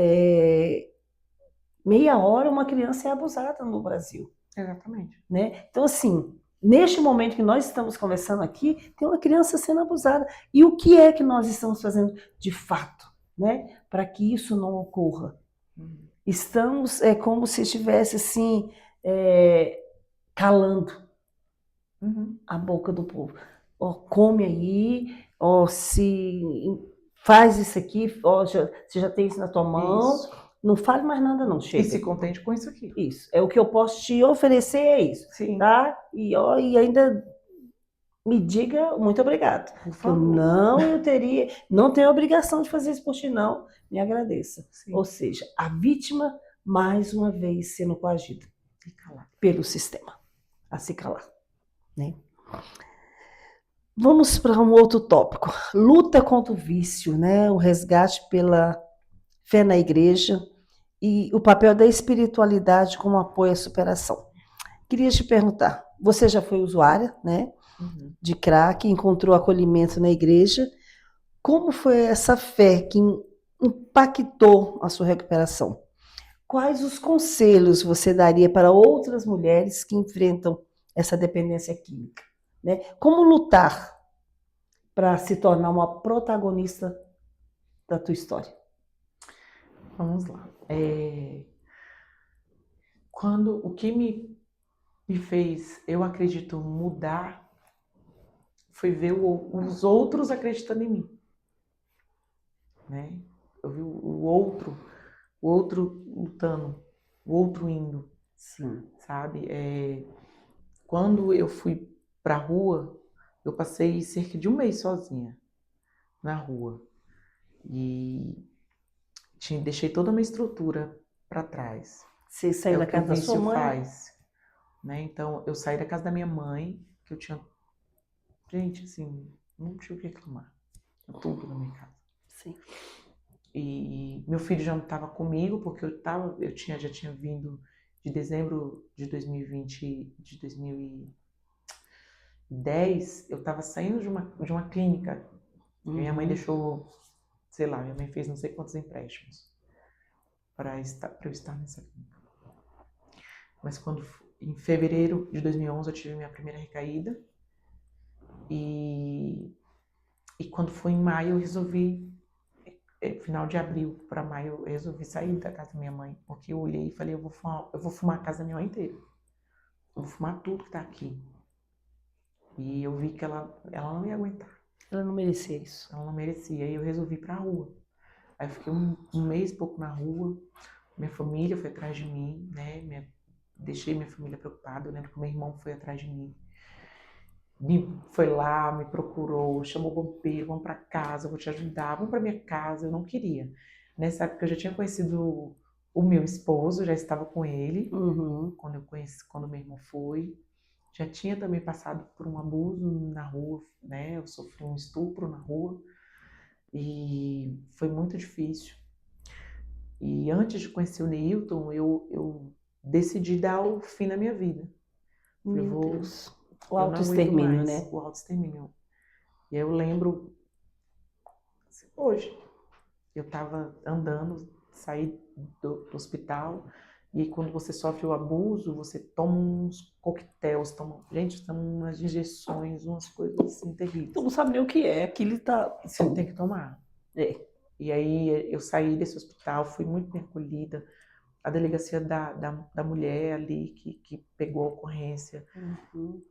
meia hora uma criança é abusada no Brasil. Exatamente. Né? Então, assim, neste momento que nós estamos conversando aqui, tem uma criança sendo abusada. E o que é que nós estamos fazendo de fato, né, para que isso não ocorra? Estamos como se estivesse assim, calando a boca do povo. Ó, come aí, ó, se faz isso aqui, ó, você já tem isso na tua mão, isso. Não fale mais nada não, chega. E se contente com isso aqui. Isso, é o que eu posso te oferecer, é isso. Sim. Tá? E, ó, e ainda me diga muito obrigado. Por favor. Eu não tenho obrigação de fazer isso por ti, não. Me agradeça. Sim. Ou seja, a vítima, mais uma vez, sendo coagida pelo sistema a se calar. Né? Vamos para um outro tópico. Luta contra o vício, né? O resgate pela fé na igreja e o papel da espiritualidade como apoio à superação. Queria te perguntar, você já foi usuária, né? De crack, encontrou acolhimento na igreja. Como foi essa fé que impactou a sua recuperação? Quais os conselhos você daria para outras mulheres que enfrentam essa dependência química? Né? Como lutar para se tornar uma protagonista da tua história? Vamos lá. O que me fez, eu acredito, mudar foi ver os outros acreditando em mim, né? Eu vi o outro lutando, o outro indo. Sim. Sabe? Quando eu fui pra rua, eu passei cerca de um mês sozinha na rua e deixei toda a minha estrutura para trás. Você saiu da casa da sua mãe? Faz, né? Então, eu saí da casa da minha mãe, que eu tinha... Gente, assim, não tinha o que reclamar. Tudo na minha casa. Sim. E meu filho já não estava comigo, porque já tinha vindo de dezembro de 2020, de 2010, eu estava saindo de uma clínica. Minha mãe deixou, sei lá, minha mãe fez não sei quantos empréstimos para eu estar nessa clínica. Mas em fevereiro de 2011 eu tive minha primeira recaída e quando foi em maio eu resolvi, final de abril para maio, eu resolvi sair da casa da minha mãe, porque eu olhei e falei, eu vou fumar a casa da minha mãe inteira. Eu vou fumar tudo que tá aqui. E eu vi que ela não ia aguentar. Ela não merecia isso. Ela não merecia. Aí eu resolvi ir pra rua. Aí eu fiquei um mês e pouco na rua. Minha família foi atrás de mim, né? Deixei minha família preocupada. Eu lembro que meu irmão foi atrás de mim. Foi lá, me procurou, chamou o bombeiro, vamos pra casa, eu vou te ajudar, vamos pra minha casa. Eu não queria. Nessa época eu já tinha conhecido o meu esposo, já estava com ele, quando meu irmão foi. Já tinha também passado por um abuso na rua, né? Eu sofri um estupro na rua e foi muito difícil. E antes de conhecer o Neilton, eu decidi dar o fim na minha vida. Meu Deus. O autoextermínio, né? O autoextermínio. E aí eu lembro, hoje, eu estava andando, saí do hospital, E quando você sofre o abuso, você toma uns coquetéis, gente, toma umas injeções, umas coisas assim terríveis. Tu não sabe nem o que é, aquilo tá... Você tem que tomar. É. E aí eu saí desse hospital, fui muito bem acolhida. A delegacia da mulher ali que pegou a ocorrência. Uhum.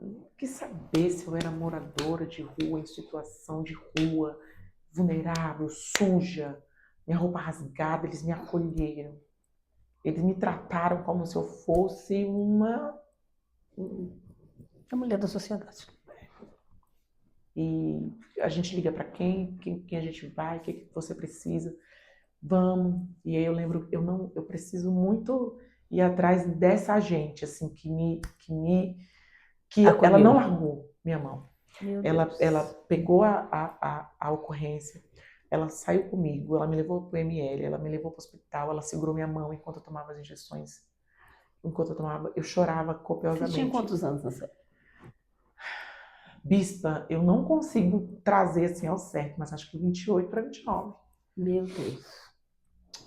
Não quis saber se eu era moradora de rua, em situação de rua, vulnerável, suja, minha roupa rasgada, eles me acolheram. Eles me trataram como se eu fosse A mulher da sociedade. E a gente liga para quem a gente vai, o que você precisa. Vamos. E aí eu lembro, eu preciso muito ir atrás dessa agente, assim, que ela Acolheu. não largou minha mão. Meu Ela Deus. pegou a ocorrência, ela saiu comigo, ela me levou para o ML, ela me levou para o hospital, ela segurou minha mão enquanto eu tomava as injeções. Enquanto eu tomava, eu chorava Você copiosamente. tinha quantos anos nessa época? Bispa, eu não consigo trazer assim ao certo, mas acho que 28 para 29. Meu Deus.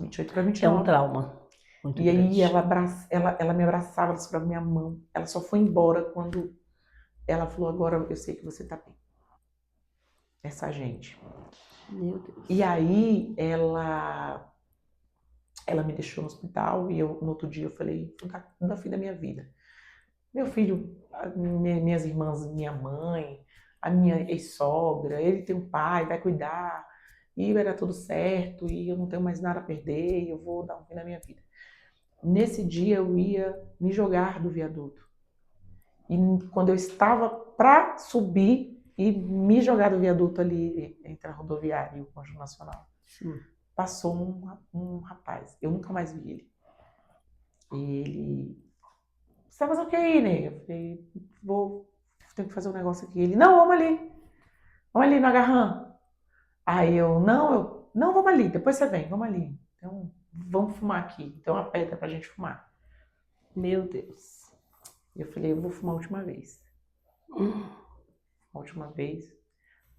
28 para É 29. um trauma muito E aí grande. ela me abraçava, ela segurava minha mão. Ela só foi embora quando ela falou, agora eu sei que você tá bem. Essa gente. Meu Deus. E aí ela me deixou no hospital e no outro dia eu falei, não dá fim da minha vida. Meu filho, minhas irmãs, minha mãe, a minha ex-sogra, ele tem um pai, vai cuidar, e era tudo certo, e eu não tenho mais nada a perder, e eu vou dar um fim na minha vida. Nesse dia eu ia me jogar do viaduto. E quando eu estava para subir e me jogar do viaduto ali entre a rodoviária e o Conjunto Nacional, Sim. passou um rapaz. Eu nunca mais vi ele. E ele... Você vai fazer o que aí, né? Eu falei, tenho que fazer um negócio aqui. Ele, não, vamos ali no agarrão. Aí não, vamos ali, depois você vem, vamos ali. Então, vamos fumar aqui. Tem uma pedra pra gente fumar. Meu Deus. Eu falei, eu vou fumar a última vez. A última vez,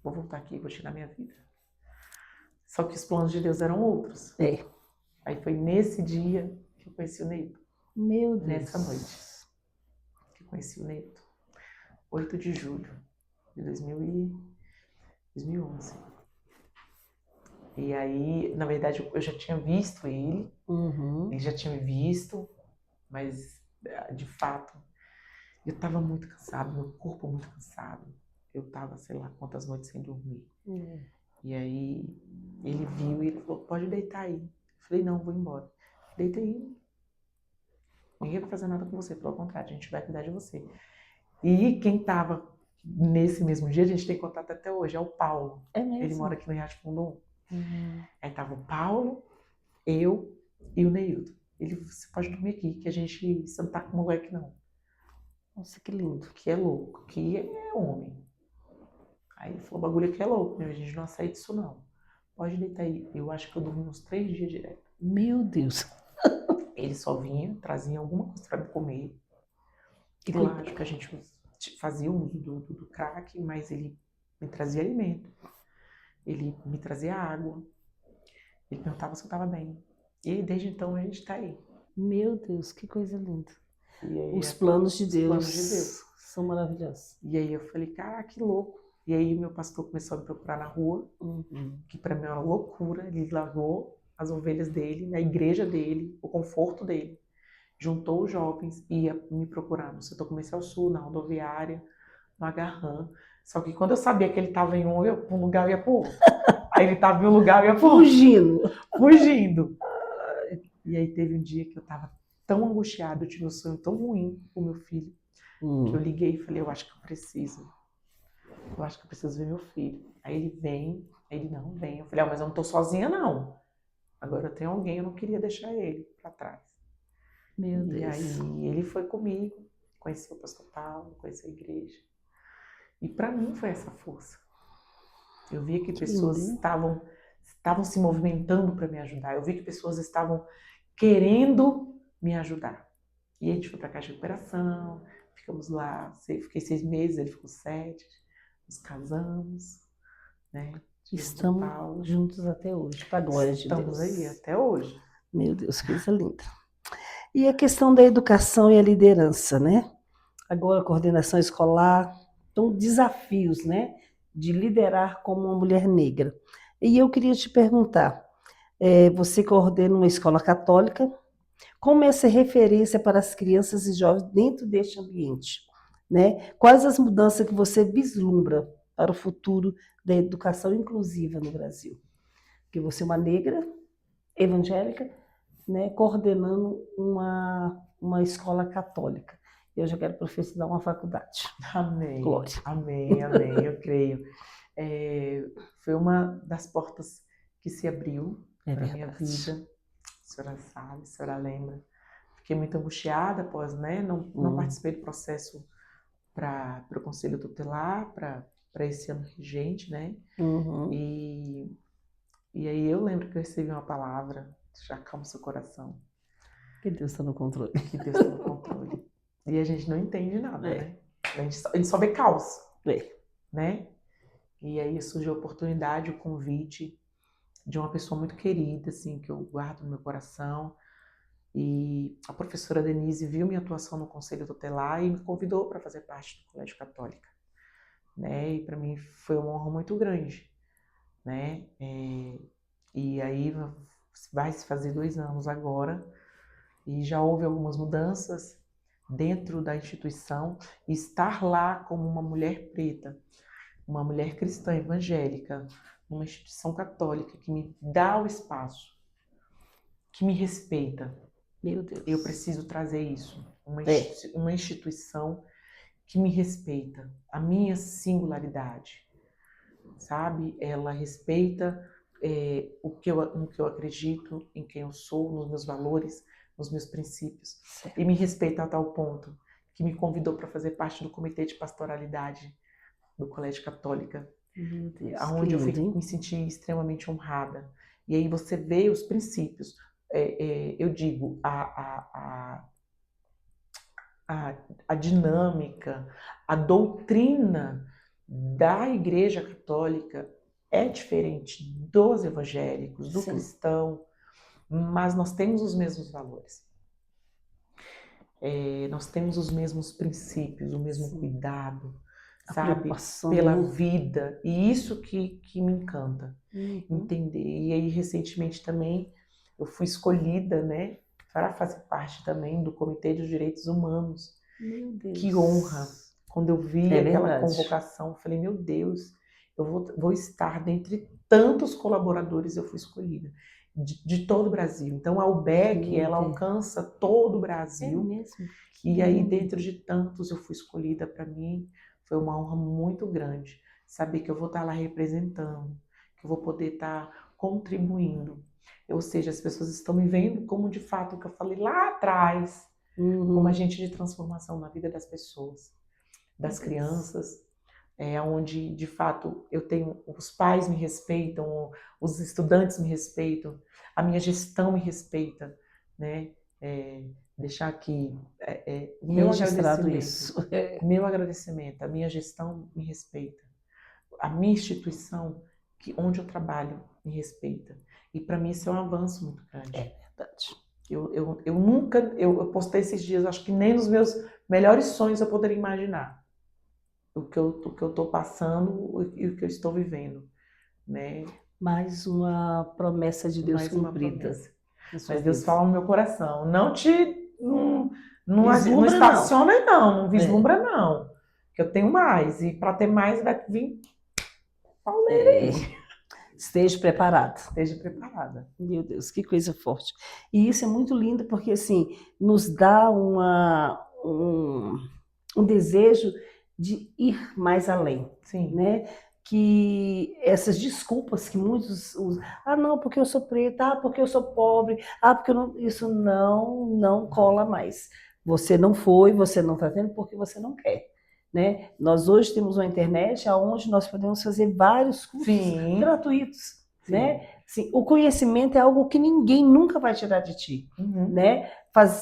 vou voltar aqui, vou tirar minha vida. Só que os planos de Deus eram outros. É. Aí foi nesse dia que eu conheci o Neito. Meu Deus. Nessa noite que eu conheci o Neito. 8 de julho de 2011. E aí, na verdade, eu já tinha visto ele. Uhum. Ele já tinha me visto, mas, de fato, eu estava muito cansado, meu corpo muito cansado. Eu estava, sei lá, quantas noites sem dormir. E aí, ele viu e ele falou, pode deitar aí. Eu falei, não, vou embora. Deita aí. Ninguém vai fazer nada com você, pelo contrário, a gente vai cuidar de você. E quem estava nesse mesmo dia, a gente tem contato até hoje, é o Paulo. É mesmo? Ele mora aqui no Riacho Fundo 1. Uhum. Aí tava o Paulo, eu e o Neilton. Ele, você pode dormir aqui, que você não tá com moleque não. Nossa, que lindo. Que é louco, que é homem. Aí ele falou, o bagulho aqui é louco, a gente não aceita isso não. Pode deitar aí. Eu acho que eu dormi uns 3 dias direto. Meu Deus. Ele só vinha, trazia alguma coisa pra me comer. E Lógico que a gente fazia uso do crack, mas ele me trazia alimento. Ele me trazia água. Ele perguntava se eu estava bem. E desde então a gente está aí. Meu Deus, que coisa linda. E aí, Os planos de Deus planos de Deus são maravilhosos. E aí eu falei, cara, que louco. E aí meu pastor começou a me procurar na rua, que para mim é uma loucura. Ele largou as ovelhas dele, na igreja dele, o conforto dele. Juntou os jovens e ia me procurar no setor comercial sul, na rodoviária, no Agarrã. Só que quando eu sabia que ele estava em um lugar, eu ia pro outro. Aí ele estava em um lugar, eu ia pro outro. Fugindo. E aí teve um dia que eu estava tão angustiada, eu tive um sonho tão ruim com o meu filho, que eu liguei e falei, eu acho que eu preciso ver meu filho. Aí ele vem, ele não vem. Eu falei, mas eu não tô sozinha não. Agora eu tenho alguém, eu não queria deixar ele para trás. Meu Deus. E aí ele foi comigo, conheceu o pastor Paulo, conheceu a igreja. E para mim foi essa força. Eu via que pessoas estavam se movimentando para me ajudar. Eu vi que pessoas estavam querendo me ajudar. E a gente foi para a casa de recuperação, ficamos lá, fiquei 6 meses, ele ficou 7, nos casamos, né? Estamos juntos até hoje, para a glória de Deus. Estamos aí até hoje. Meu Deus, que coisa linda. E a questão da educação e a liderança, né? Agora, a coordenação escolar, então, desafios, né? De liderar como uma mulher negra. E eu queria te perguntar, você coordena uma escola católica, como essa referência para as crianças e jovens dentro deste ambiente, né? Quais as mudanças que você vislumbra para o futuro da educação inclusiva no Brasil? Porque você é uma negra evangélica, né, coordenando uma escola católica. Eu já quero professar uma faculdade. Amém, Glória. amém, amém, eu creio. Foi uma das portas que se abriu para a minha vida. A senhora sabe, a senhora lembra. Fiquei muito angustiada após, né? Não participei do processo para o Conselho Tutelar, para esse ano regente, né? E aí eu lembro que eu recebi uma palavra, já acalma seu coração. Que Deus está no controle. Que Deus está no controle. E a gente não entende nada, né? A gente só vê caos, né? E aí surgiu a oportunidade, o convite de uma pessoa muito querida, assim, que eu guardo no meu coração. E a professora Denise viu minha atuação no Conselho Tutelar e me convidou para fazer parte do Colégio Católica, né? E para mim foi uma honra muito grande, né? E aí vai se fazer 2 anos agora e já houve algumas mudanças dentro da instituição. E estar lá como uma mulher preta, uma mulher cristã evangélica, numa instituição católica que me dá o espaço, que me respeita. Meu Deus. Eu preciso trazer isso. Uma instituição que me respeita, a minha singularidade, sabe? Ela respeita no que eu acredito, em quem eu sou, nos meus valores, nos meus princípios. Certo. E me respeita a tal ponto que me convidou para fazer parte do Comitê de Pastoralidade do Colégio Católica, onde eu me senti extremamente honrada. E aí você vê os princípios. Eu digo, a dinâmica, a doutrina da Igreja Católica é diferente dos evangélicos, do cristão, mas nós temos os mesmos valores. Nós temos os mesmos princípios, o mesmo cuidado, sabe? Pela vida. E isso que me encanta, entender. E aí, recentemente também, eu fui escolhida, né, para fazer parte também do Comitê dos Direitos Humanos. Meu Deus. Que honra! Quando eu vi aquela convocação, eu falei, meu Deus, eu vou estar dentre tantos colaboradores, eu fui escolhida. De todo o Brasil. Então, a UBEC, ela alcança todo o Brasil. É mesmo? E aí, dentro de tantos, eu fui escolhida. Para mim, foi uma honra muito grande. Saber que eu vou estar lá representando, que eu vou poder estar contribuindo. Ou seja, as pessoas estão me vendo como, de fato, o que eu falei lá atrás, como agente de transformação na vida das pessoas, das crianças, onde, de fato, eu tenho, os pais me respeitam, os estudantes me respeitam, a minha gestão me respeita, né? Deixar aqui meu agradecimento, a minha gestão me respeita, a minha instituição, onde eu trabalho, me respeita. E para mim isso é um avanço muito grande. É verdade. Eu postei esses dias, acho que nem nos meus melhores sonhos eu poderia imaginar o que eu estou passando e o que eu estou vivendo, né? Mais uma promessa de Deus cumprida. Mas Deus fala no meu coração. Não estaciona, não vislumbra, não. Que eu tenho mais. E para ter mais vai vir pauleira aí. Esteja preparado. Esteja preparada. Meu Deus, que coisa forte. E isso é muito lindo porque, assim, nos dá um desejo de ir mais além. Sim. Né? Que essas desculpas que muitos usam, não, porque eu sou preta, porque eu sou pobre, porque eu não, isso não cola mais. Você não foi, você não está tendo porque você não quer. Né? Nós hoje temos uma internet onde nós podemos fazer vários cursos gratuitos. Sim. Né? Sim, o conhecimento é algo que ninguém nunca vai tirar de ti. Né?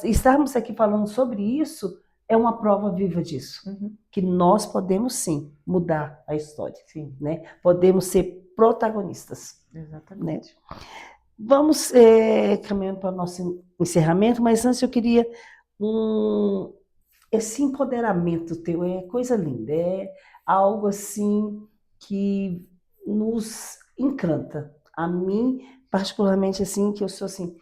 Estarmos aqui falando sobre isso é uma prova viva disso. Que nós podemos sim mudar a história. Sim. Né? Podemos ser protagonistas. Exatamente. Né? Vamos caminhando para o nosso encerramento, mas antes eu queria um, esse empoderamento teu é coisa linda, é algo assim que nos encanta. A mim, particularmente assim, que eu sou assim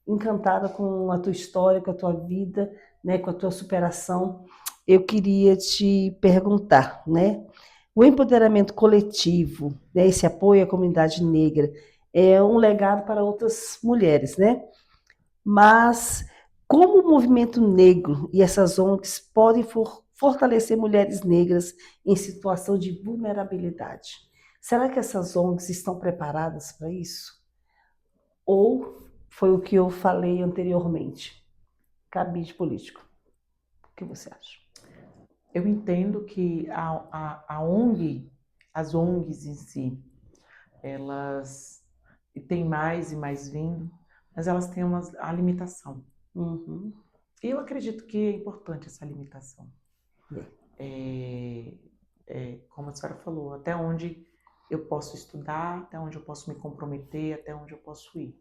encantada com a tua história, com a tua vida, né, com a tua superação. Eu queria te perguntar, né? O empoderamento coletivo, né, esse apoio à comunidade negra, é um legado para outras mulheres, né? Mas como o movimento negro e essas ONGs podem fortalecer mulheres negras em situação de vulnerabilidade? Será que essas ONGs estão preparadas para isso? Ou foi o que eu falei anteriormente? Cabide político. O que você acha? Eu entendo que a ONG, as ONGs em si, elas têm mais e mais vindo, mas elas têm a limitação. Uhum. E eu acredito que é importante essa limitação. É. Como a senhora falou, até onde eu posso estudar, até onde eu posso me comprometer, até onde eu posso ir.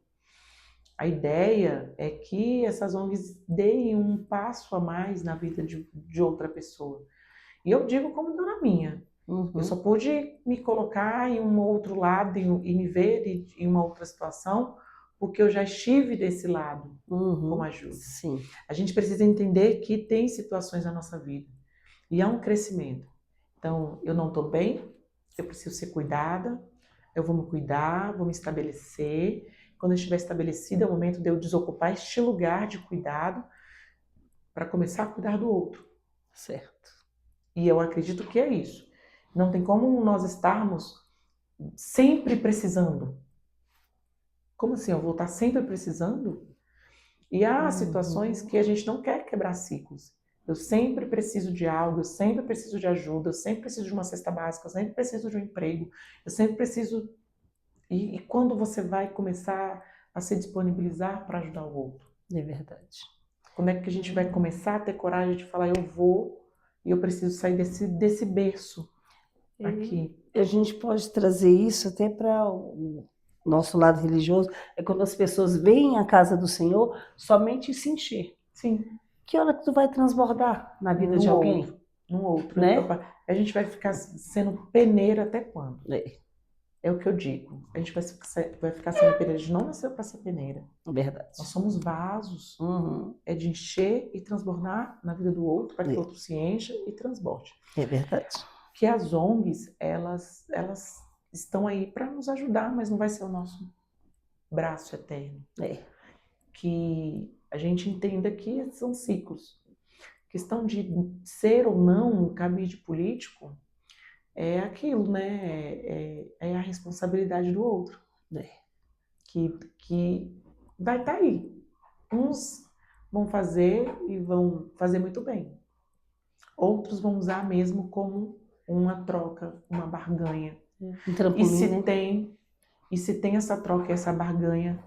A ideia é que essas ONGs deem um passo a mais na vida de outra pessoa. E eu digo como dona minha. Uhum. Eu só pude me colocar em um outro lado e me ver em uma outra situação porque eu já estive desse lado como ajuda. Sim. A gente precisa entender que tem situações na nossa vida e há um crescimento. Então, eu não estou bem, eu preciso ser cuidada, eu vou me cuidar, vou me estabelecer. Quando eu estiver estabelecida, é o momento de eu desocupar este lugar de cuidado para começar a cuidar do outro. Certo. E eu acredito que é isso. Não tem como nós estarmos sempre precisando. Como assim? Eu vou estar sempre precisando? E há situações que a gente não quer quebrar ciclos. Eu sempre preciso de algo, eu sempre preciso de ajuda, eu sempre preciso de uma cesta básica, eu sempre preciso de um emprego, eu sempre preciso. E quando você vai começar a se disponibilizar para ajudar o outro? É verdade. Quando é que a gente vai começar a ter coragem de falar, eu vou e eu preciso sair desse berço aqui? A gente pode trazer isso até para o nosso lado religioso, é quando as pessoas veem a casa do Senhor somente se encher. Sim. Que hora que tu vai transbordar na vida de alguém? No outro. Né? A gente vai ficar sendo peneira até quando? É. É o que eu digo. A gente vai ficar sendo peneira. A gente não nasceu para ser peneira. Verdade. Nós somos vasos. Uhum. É de encher e transbordar na vida do outro, para que o outro se encha e transborde. É verdade. Que as ONGs, elas estão aí para nos ajudar, mas não vai ser o nosso braço eterno. É. Que a gente entenda que são ciclos. A questão de ser ou não um cabide político é aquilo, né? É a responsabilidade do outro. É. Que vai estar aí. Uns vão fazer e vão fazer muito bem. Outros vão usar mesmo como uma troca, uma barganha. Um trampolim, E se tem essa troca e essa barganha,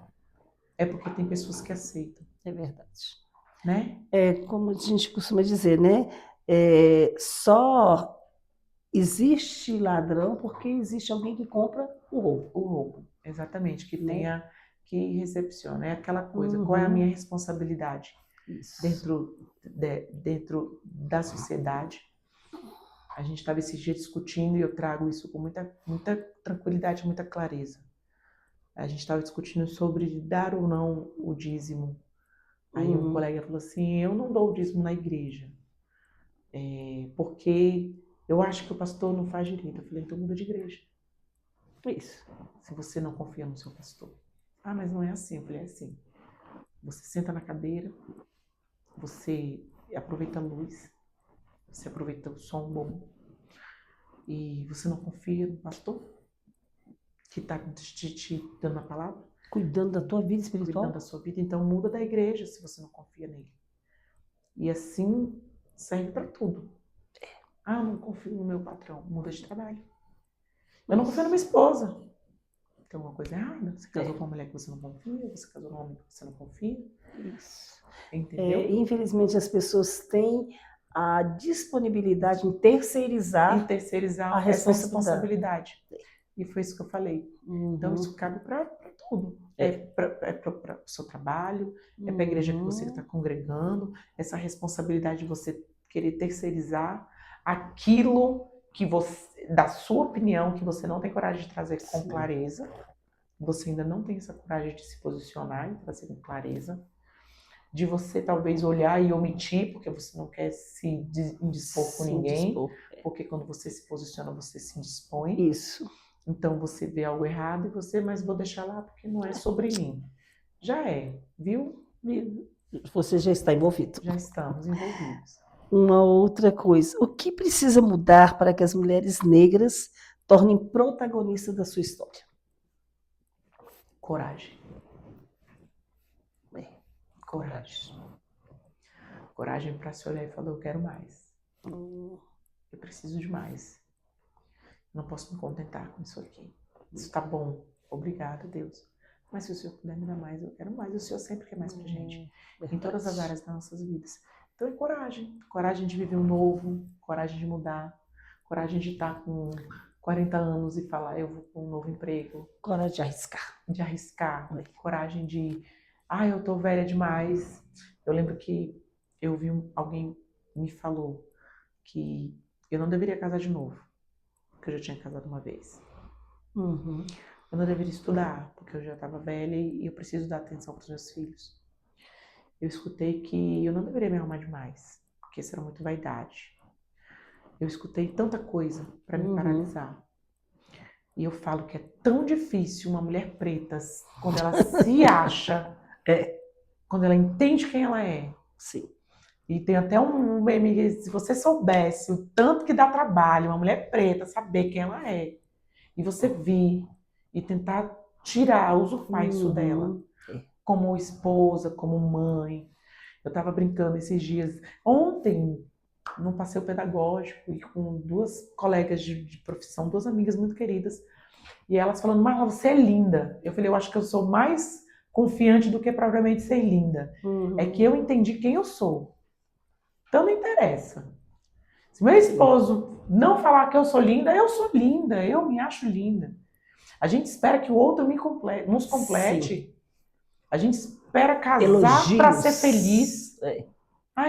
é porque tem pessoas que aceitam. É verdade. Né? É como a gente costuma dizer, né? Só existe ladrão porque existe alguém que compra o roubo. O roubo, exatamente, que Né? tenha, que recepciona. É aquela coisa, qual é a minha responsabilidade dentro da sociedade? A gente estava esses dias discutindo e eu trago isso com muita tranquilidade, muita clareza. A gente estava discutindo sobre dar ou não o dízimo. Aí um colega falou assim, eu não dou o dízimo na igreja, porque eu acho que o pastor não faz direito. Eu falei, então muda de igreja. Isso. Se você não confia no seu pastor. Ah, mas não é assim. Eu falei, é assim. Você senta na cadeira, você aproveita a luz, você aproveita o som bom, e você não confia no pastor que está te dando a palavra? Cuidando da tua vida espiritual? Cuidando da sua vida. Então muda da igreja se você não confia nele. E assim serve para tudo. Ah, eu não confio no meu patrão. Muda de trabalho. Eu não confio na minha esposa. Tem alguma coisa errada? Você casou com uma mulher que você não confia? Você casou com um homem que você não confia? Isso. Entendeu? Infelizmente as pessoas têm a disponibilidade em terceirizar essa responsabilidade. E foi isso que eu falei. Uhum. Então isso cabe para tudo. é para o seu trabalho, é para a igreja que você está congregando, essa responsabilidade de você querer terceirizar aquilo que você, da sua opinião, que você não tem coragem de trazer com clareza, você ainda não tem essa coragem de se posicionar e trazer com clareza, de você talvez olhar e omitir, porque você não quer se indispor com ninguém, porque quando você se posiciona, você se indispõe. Isso. Então você vê algo errado e você, mas vou deixar lá porque não é sobre mim. Já é, viu? Você já está envolvido. Já estamos envolvidos. Uma outra coisa, o que precisa mudar para que as mulheres negras tornem protagonistas da sua história? Coragem. Coragem. Coragem para se olhar e falar, eu quero mais. Eu preciso de mais. Não posso me contentar com isso aqui. Isso tá bom. Obrigada, Deus. Mas se o Senhor puder me dar mais, eu quero mais. O Senhor sempre quer mais pra gente. Em todas as áreas das nossas vidas. Então é coragem. Coragem de viver um novo. Coragem de mudar. Coragem de estar com 40 anos e falar, eu vou com um novo emprego. Coragem de arriscar. De arriscar. Coragem de, eu tô velha demais. Eu lembro que eu vi alguém me falou que eu não deveria casar de novo. Porque eu já tinha casado uma vez. Eu não deveria estudar, porque eu já estava velha e eu preciso dar atenção para os meus filhos. Eu escutei que eu não deveria me arrumar demais, porque isso era muito vaidade. Eu escutei tanta coisa para me paralisar. E eu falo que é tão difícil uma mulher preta, quando ela se acha, quando ela entende quem ela é. Sim. E tem até um meme, se você soubesse o tanto que dá trabalho uma mulher preta saber quem ela é, e você vir e tentar tirar, usurpar isso dela, como esposa, como mãe. Eu estava brincando esses dias, ontem, num passeio pedagógico, e com duas colegas de profissão, duas amigas muito queridas, e elas falando, Marla, você é linda. Eu falei, eu acho que eu sou mais confiante do que propriamente ser linda. É que eu entendi quem eu sou. Então não interessa. Se meu esposo não falar que eu sou linda, eu me acho linda. A gente espera que o outro nos complete. Sim. A gente espera casar para ser feliz.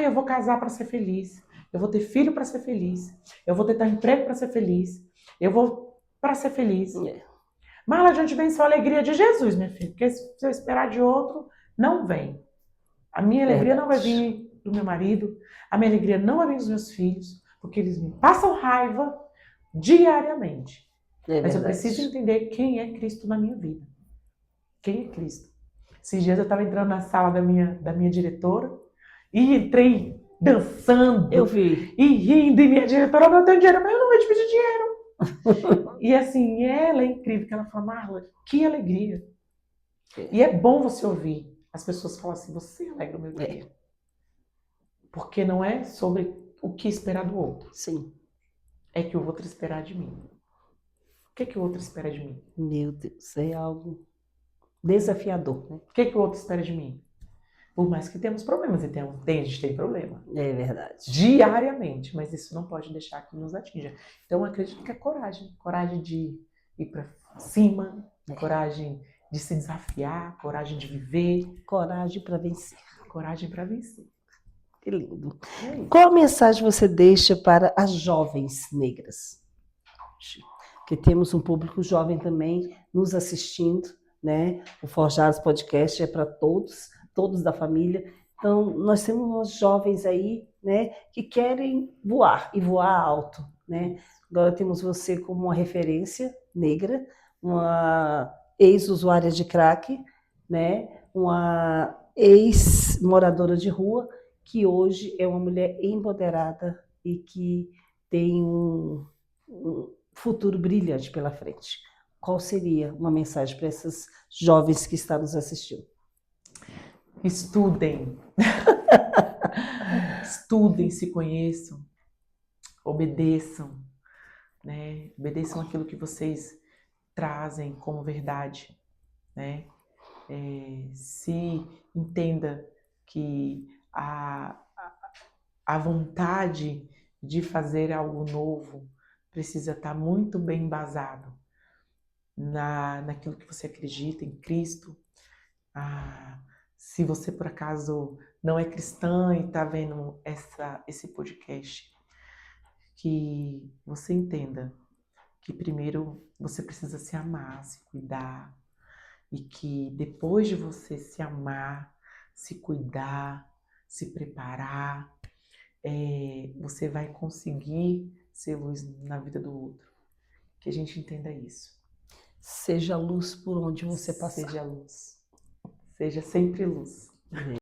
Eu vou casar para ser feliz. Eu vou ter filho para ser feliz. Eu vou ter emprego para ser feliz. Eu vou para ser feliz. Mas a gente vem só a alegria de Jesus, minha filha. Porque se eu esperar de outro, não vem. A minha alegria não vai vir do meu marido. A minha alegria não vai vir dos meus filhos. Porque eles me passam raiva diariamente. Mas eu preciso entender quem é Cristo na minha vida. Quem é Cristo? Esses dias eu estava entrando na sala da minha diretora e entrei dançando. Eu vi. E rindo. E minha diretora, eu tenho dinheiro, mas eu não vou te pedir dinheiro. E assim, ela é incrível. Que ela fala, Marla, que alegria. E é bom você ouvir as pessoas falam assim, você alegra o meu dia. Porque não é sobre o que esperar do outro. Sim. É que o outro esperar de mim. O que o outro espera de mim? Meu Deus, é algo desafiador, né? O que o outro espera de mim? Por mais que temos problemas, e a gente tem problema. É verdade. Diariamente, mas isso não pode deixar que nos atinja. Então, eu acredito que é coragem. Coragem de ir para cima, coragem de se desafiar, coragem de viver. Coragem para vencer. Coragem para vencer. Que lindo. Qual mensagem você deixa para as jovens negras? Porque temos um público jovem também nos assistindo, né? O Forjados Podcast é para todos da família. Então, nós temos uns jovens aí, né, que querem voar e voar alto, né? Agora temos você como uma referência negra, uma ex-usuária de crack, né? Uma ex-moradora de rua, que hoje é uma mulher empoderada e que tem um futuro brilhante pela frente. Qual seria uma mensagem para essas jovens que estão nos assistindo? Estudem. Estudem, se conheçam. Obedeçam. Né? Obedeçam aquilo que vocês trazem como verdade. Né? Se entenda que a vontade de fazer algo novo precisa estar muito bem embasado naquilo que você acredita, em Cristo, Se você por acaso não é cristã e está vendo esse podcast, que você entenda que primeiro você precisa se amar, se cuidar, e que depois de você se amar, se cuidar, se preparar, você vai conseguir ser luz na vida do outro. Que a gente entenda isso. Seja luz por onde você passar. Seja luz. Seja sempre luz.